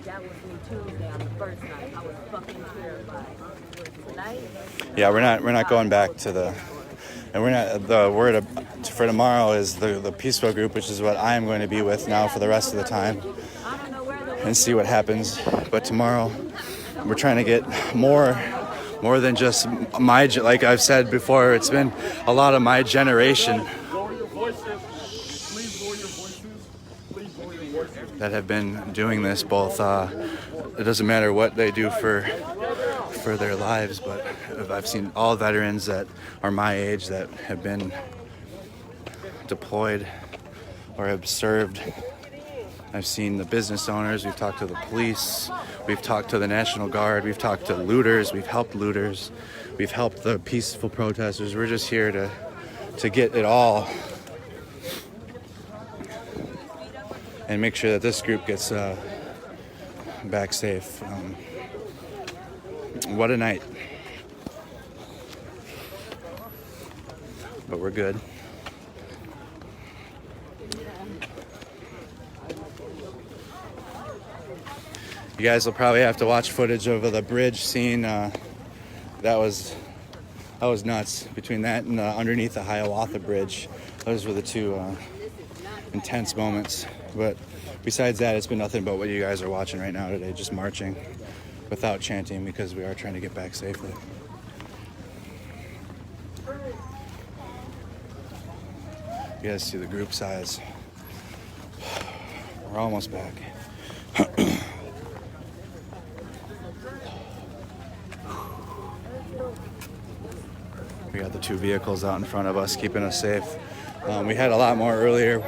That was me Tuesday on the first night. I was fucking terrified. Tonight? Yeah, we're not going back to the. And we're not, the word for tomorrow is the peaceful group, which is what I am going to be with now for the rest of the time, and see what happens. But tomorrow, we're trying to get more than just my, like I've said before, it's been a lot of my generation that have been doing this. Both, it doesn't matter what they do for their lives, but I've seen all veterans that are my age that have been deployed or have served. I've seen the business owners, we've talked to the police, we've talked to the National Guard, we've talked to looters, we've helped looters, we've helped the peaceful protesters. We're just here to get it all and make sure that this group gets back safe. What a night. But we're good. You guys will probably have to watch footage of the bridge scene. That was nuts. Between that and underneath the Hiawatha bridge, those were the two intense moments. But besides that, it's been nothing but what you guys are watching right now today, just marching without chanting, because we are trying to get back safely. You guys see the group size. We're almost back. We got the two vehicles out in front of us keeping us safe. We had a lot more earlier.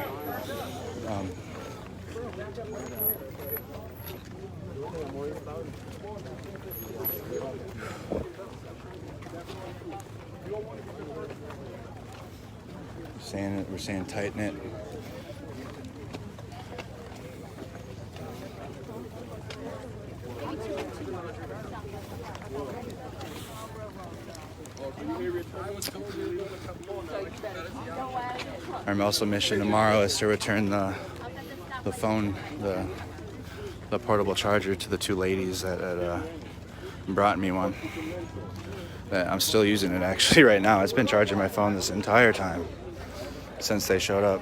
We're saying tighten it. Our also mission tomorrow is to return the phone, the portable charger to the two ladies that brought me one. I'm still using it actually right now. It's been charging my phone this entire time since they showed up.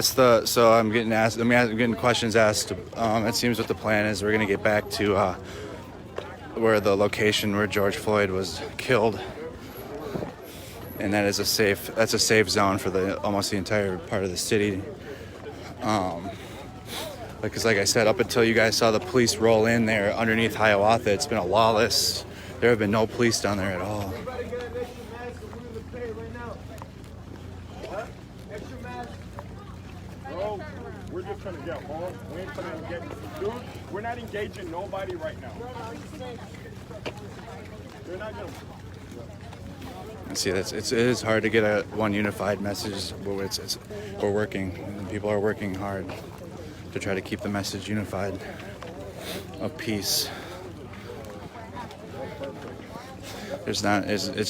So I'm getting questions asked. It seems what the plan is. We're gonna get back to where the location where George Floyd was killed, and that is a safe zone for almost the entire part of the city. Because like I said, up until you guys saw the police roll in there underneath Hiawatha, it's been a lawless. There have been no police down there at all. Bro, we're just trying to get home. We ain't trying to get, dude, we're not engaging nobody right now. They're not gonna. And see, it is hard to get one unified message, but we're working, and people are working hard to try to keep the message unified of peace. It's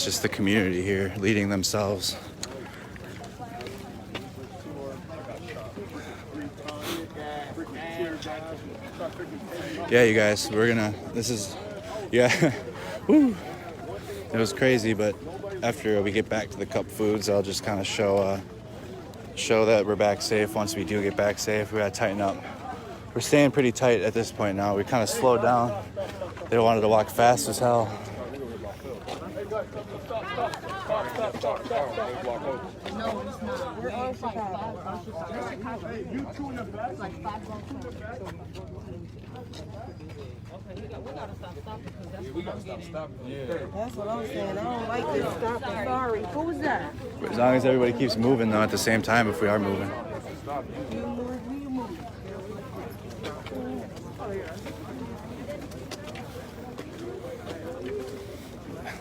just the community here leading themselves. Yeah, you guys, yeah, woo. It was crazy, but after we get back to the cup foods, I'll just kind of show that we're back safe. Once we do get back safe, we gotta tighten up. We're staying pretty tight at this point now. We kind of slowed down. They wanted to walk fast as hell. No, it's not. We're on Chicago. You two in the back? We gotta stop stopping because that's what I'm getting. That's what I'm saying. I don't like this stopping. Sorry. Who was that? As long as everybody keeps moving, though, at the same time, if we are moving. You move.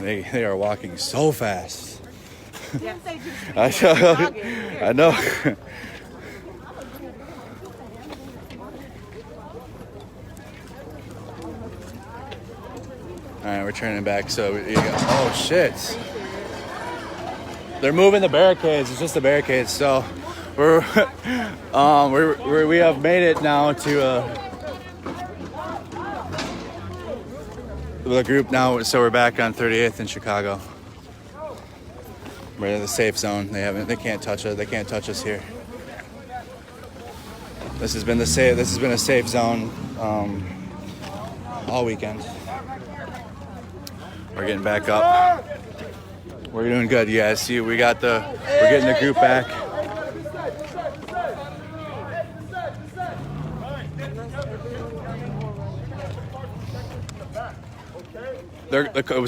They are walking so fast. Yes, they do. I know. All right, we're turning back. So oh shit! They're moving the barricades. It's just the barricades. So we have made it now to. the group now, so we're back on 38th in Chicago. We're in the safe zone. They can't touch us. They can't touch us here. This has been a safe zone all weekend. We're getting back up. We're doing good, you guys. See, we're getting the group back.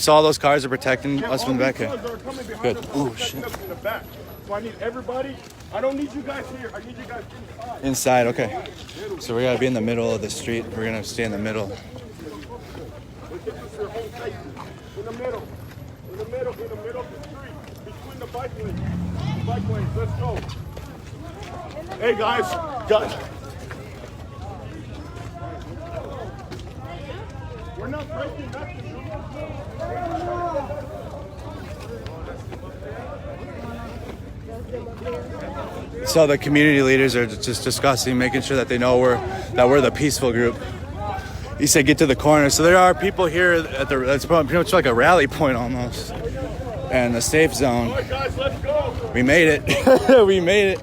So all those cars are protecting us from the back here. Good. Oh shit. So I need everybody. I don't need you guys here. I need you guys inside. Inside, okay. So we gotta be in the middle of the street. We're gonna stay in the middle. In the middle. In the middle of the street. Between the bike lanes. Bike lanes. Let's go. Hey guys. We're not breaking nothing. So the community leaders are just discussing, making sure that they know that we're the peaceful group. He said get to the corner. So there are people here that's pretty much like a rally point almost. And the safe zone. All right, guys, let's go. We made it. We made it.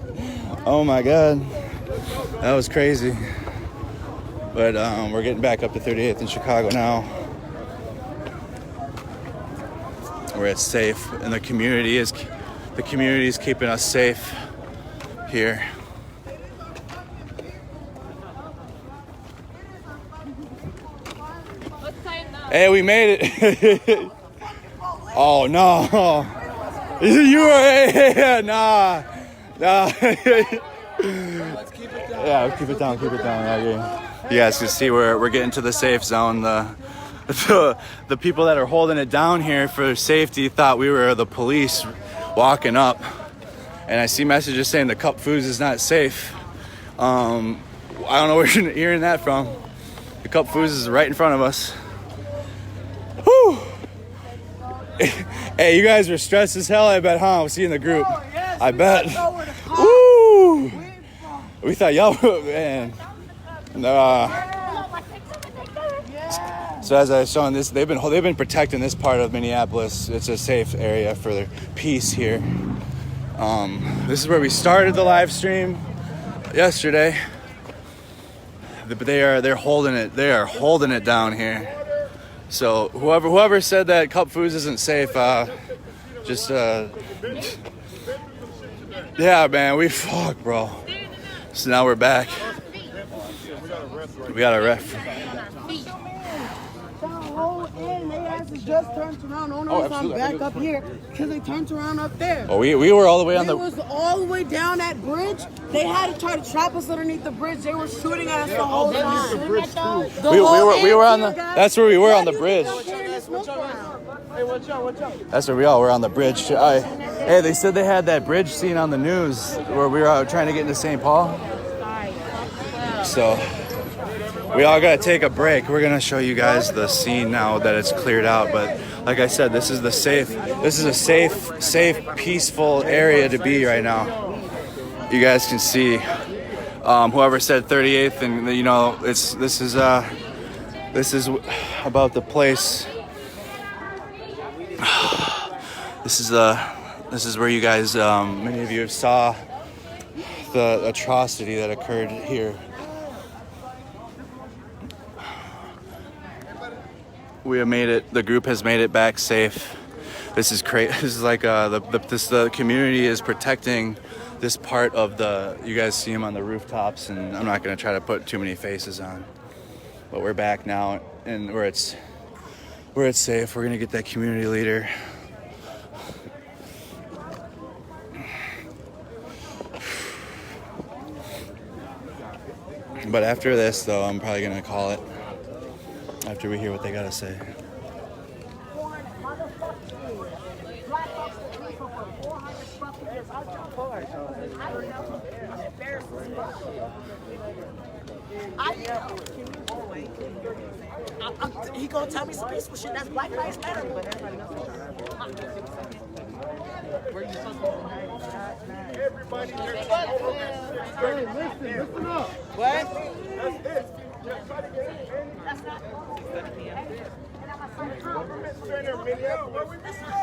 Oh my God. That was crazy. But we're getting back up to 38th in Chicago now. Where it's safe, and the community is keeping us safe here. Hey, we made it. Oh no. You were nah. Let's keep it down. Yeah, keep it down. You guys can see we're getting to the safe zone. The people that are holding it down here for safety thought we were the police walking up. And I see messages saying the cup foods is not safe. I don't know where you're hearing that from. The cup foods is right in front of us. Whew. Hey, you guys were stressed as hell, I bet, huh? We'll see you in the group. I bet. Woo! We thought y'all were, man. So as I was showing this, they've been protecting this part of Minneapolis. It's a safe area for their peace here. This is where we started the live stream yesterday. But they're holding it. They are holding it down here. So whoever said that Cup Foods isn't safe, yeah, man, we fucked, bro. So now we're back. We got a ref. Just turned around. Oh no, I'm back up here because they turned around up there. Oh, we were all the way on the. It was all the way down that bridge. They had to try to trap us underneath the bridge. They were shooting at us the whole time. We were on the. That's where we were on the bridge. Hey, watch out. That's where we all were on the bridge. Hey, they said they had that bridge scene on the news where we were out trying to get into St. Paul. So. We all gotta take a break. We're gonna show you guys the scene now that it's cleared out. But like I said, this is a safe, peaceful area to be right now. You guys can see whoever said 38th, and you know, this is about the place. This is where you guys, many of you saw the atrocity that occurred here. We have made it. The group has made it back safe. This is crazy. This is like the community is protecting this part of the. You guys see them on the rooftops, and I'm not going to try to put too many faces on. But we're back now, and where it's safe. We're going to get that community leader. But after this, though, I'm probably going to call it. After we hear what they gotta say. He gonna tell me some peaceful shit. That's Black Lives Matter. Everybody, listen up. What? That's it. That's not. Government center, Minneapolis. Government center.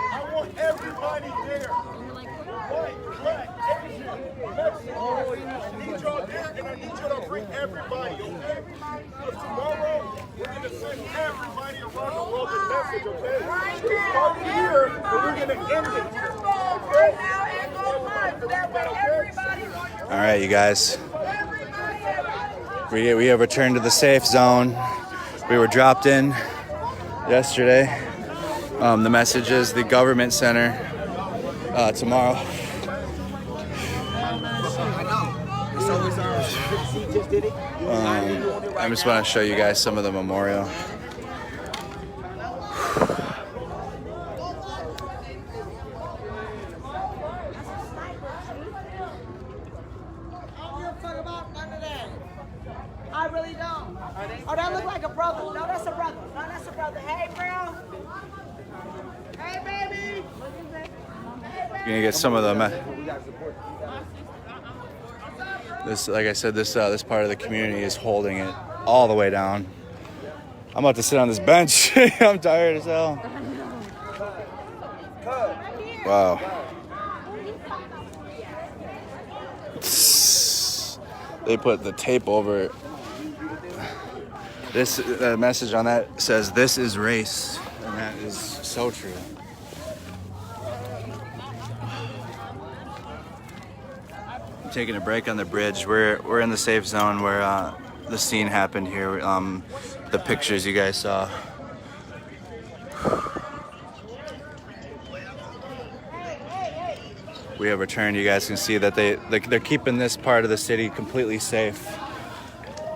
I want everybody there. White, black, Asian, Mexican. I need y'all there, and I need y'all to bring everybody, okay? So tomorrow, we're going to send everybody around the world a message, okay? We start here, but we're going to end it here, okay? All right, you guys. We have returned to the safe zone. We were dropped in yesterday. The message is the government center tomorrow. I just want to show you guys some of the memorial. I really don't. Oh, that look like a brother. No, that's a brother. No, that's a brother. Hey, bro. Hey, baby. You're gonna get some of them. This, like I said, this part of the community is holding it all the way down. I'm about to sit on this bench. I'm tired as hell. Wow. They put the tape over it. This message on that says, "This is race," and that is so true. I'm taking a break on the bridge. We're in the safe zone where the scene happened here. The pictures you guys saw. We have returned. You guys can see that they're keeping this part of the city completely safe.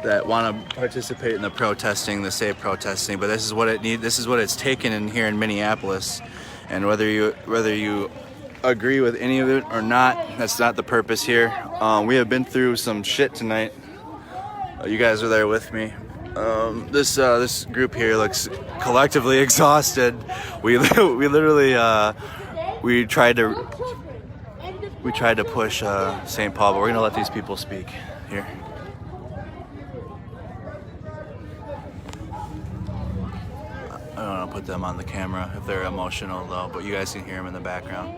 That want to participate in the protesting, the safe protesting, but this is what it needs. This is what it's taken in here in Minneapolis, and whether you agree with any of it or not, that's not the purpose here. We have been through some shit tonight. You guys are there with me. This group here looks collectively exhausted. We literally we tried to push St. Paul, but we're gonna let these people speak here. I don't want to put them on the camera if they're emotional though, but you guys can hear them in the background.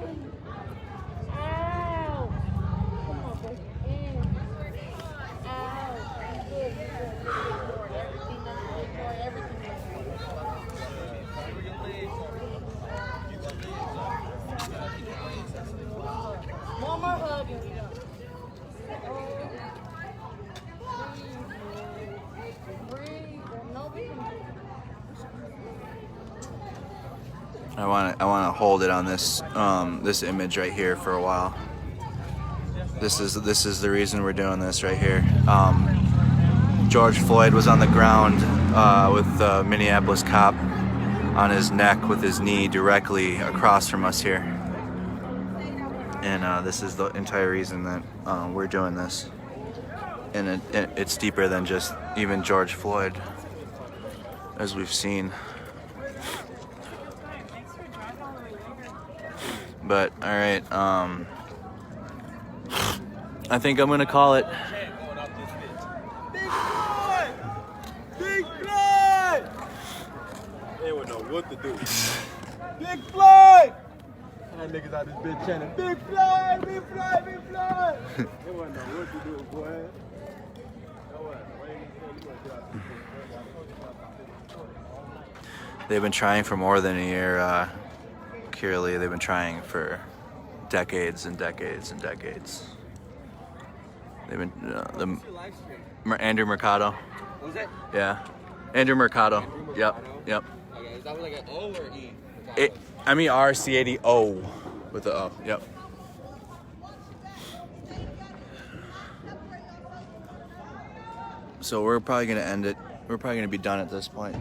I want to hold it on this image right here for a while. This is the reason we're doing this right here. George Floyd was on the ground with a Minneapolis cop on his neck with his knee directly across from us here. And this is the entire reason that we're doing this. And it's deeper than just even George Floyd, as we've seen. But all right, I think I'm gonna call it. Big Floyd! They wouldn't know what to do. Big Floyd! That niggas out this bitch chanting, Big Floyd, Big Floyd, Big Floyd! They wouldn't know what to do, boy. They've been trying for more than a year. Clearly, they've been trying for decades and decades and decades. They've been Andrew Mercado. What was that? Yeah, Andrew Mercado. Yep. Okay, is that like an O or E? RCADO with the O. Yep. So we're probably gonna end it. We're probably gonna be done at this point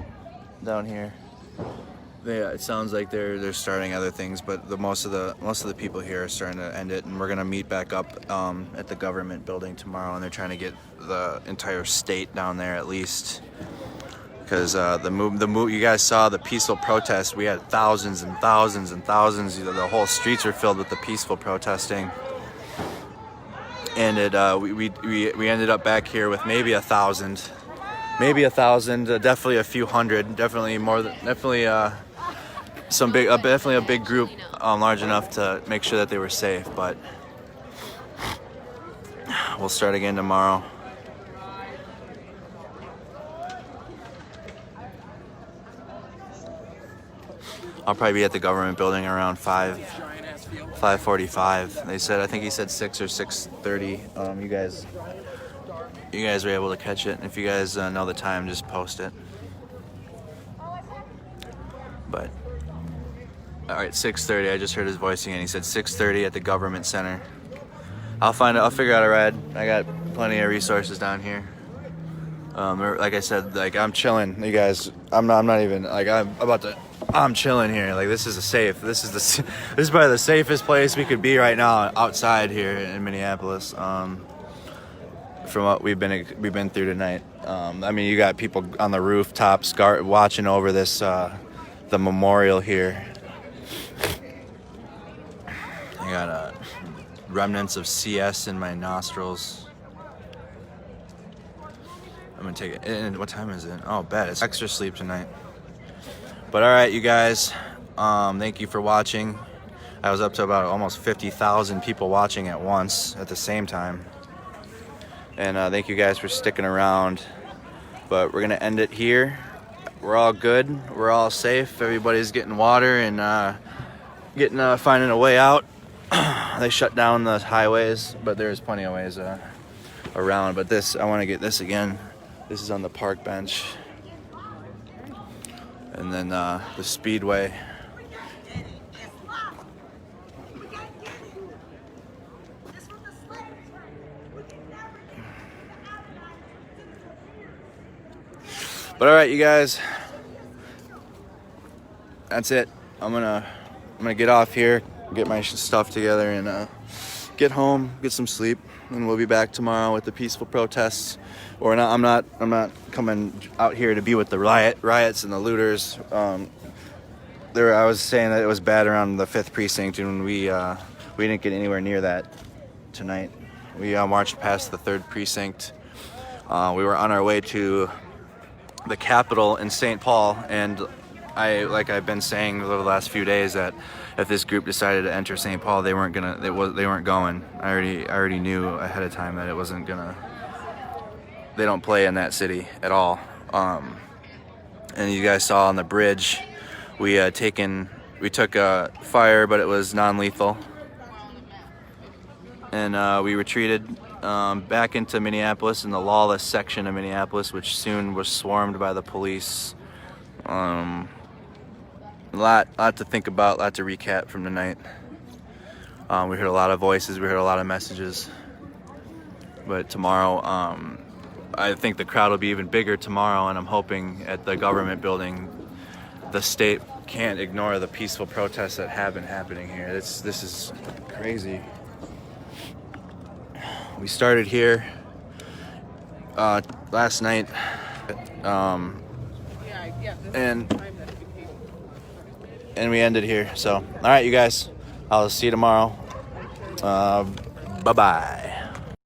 down here. It sounds like they're starting other things, but most of the people here are starting to end it, and we're gonna meet back up at the government building tomorrow, and they're trying to get the entire state down there at least, because you guys saw the peaceful protest. We had thousands and thousands and thousands. The whole streets were filled with the peaceful protesting, and we ended up back here with maybe 1,000, definitely a few hundred, definitely more than definitely definitely a big group, large enough to make sure that they were safe. But we'll start again tomorrow. I'll probably be at the government building around 5:45. They said, I think he said 6 or 6:30. You guys were able to catch it. If you guys know the time, just post it. But all right, 6:30. I just heard his voice again. He said 6:30 at the government center. I'll figure out a ride. I got plenty of resources down here. Like I said, like I'm chilling. You guys, I'm not even like I'm chilling here. Like this is this is probably the safest place we could be right now outside here in Minneapolis. From what we've been through tonight. I mean, you got people on the rooftops watching over this the memorial here. I got remnants of CS in my nostrils. I'm gonna take it. And what time is it? Oh, bad. It's extra sleep tonight. But all right, you guys. Thank you for watching. I was up to about almost 50,000 people watching at once at the same time. And thank you guys for sticking around. But we're gonna end it here. We're all good. We're all safe. Everybody's getting water and finding a way out. They shut down the highways, but there's plenty of ways around. But I want to get this again. This is on the park bench. And then the speedway. But all right, you guys, that's it. I'm gonna get off here, get my stuff together, and get home, get some sleep, and we'll be back tomorrow with the peaceful protests. Or not, I'm not coming out here to be with the riots and the looters. I was saying that it was bad around the 5th precinct, and we didn't get anywhere near that tonight. We marched past the 3rd precinct. We were on our way to the Capitol in St. Paul, and I've been saying over the last few days that if this group decided to enter St. Paul, they weren't going. I already knew ahead of time that it wasn't gonna. They don't play in that city at all. And you guys saw on the bridge, we took a fire, but it was non-lethal, and we retreated back into Minneapolis, in the lawless section of Minneapolis, which soon was swarmed by the police. A lot to think about, a lot to recap from tonight. We heard a lot of voices, we heard a lot of messages. But tomorrow, I think the crowd will be even bigger tomorrow, and I'm hoping at the government building, the state can't ignore the peaceful protests that have been happening here. This is crazy. We started here last night, and we ended here. So, all right, you guys, I'll see you tomorrow. Bye-bye.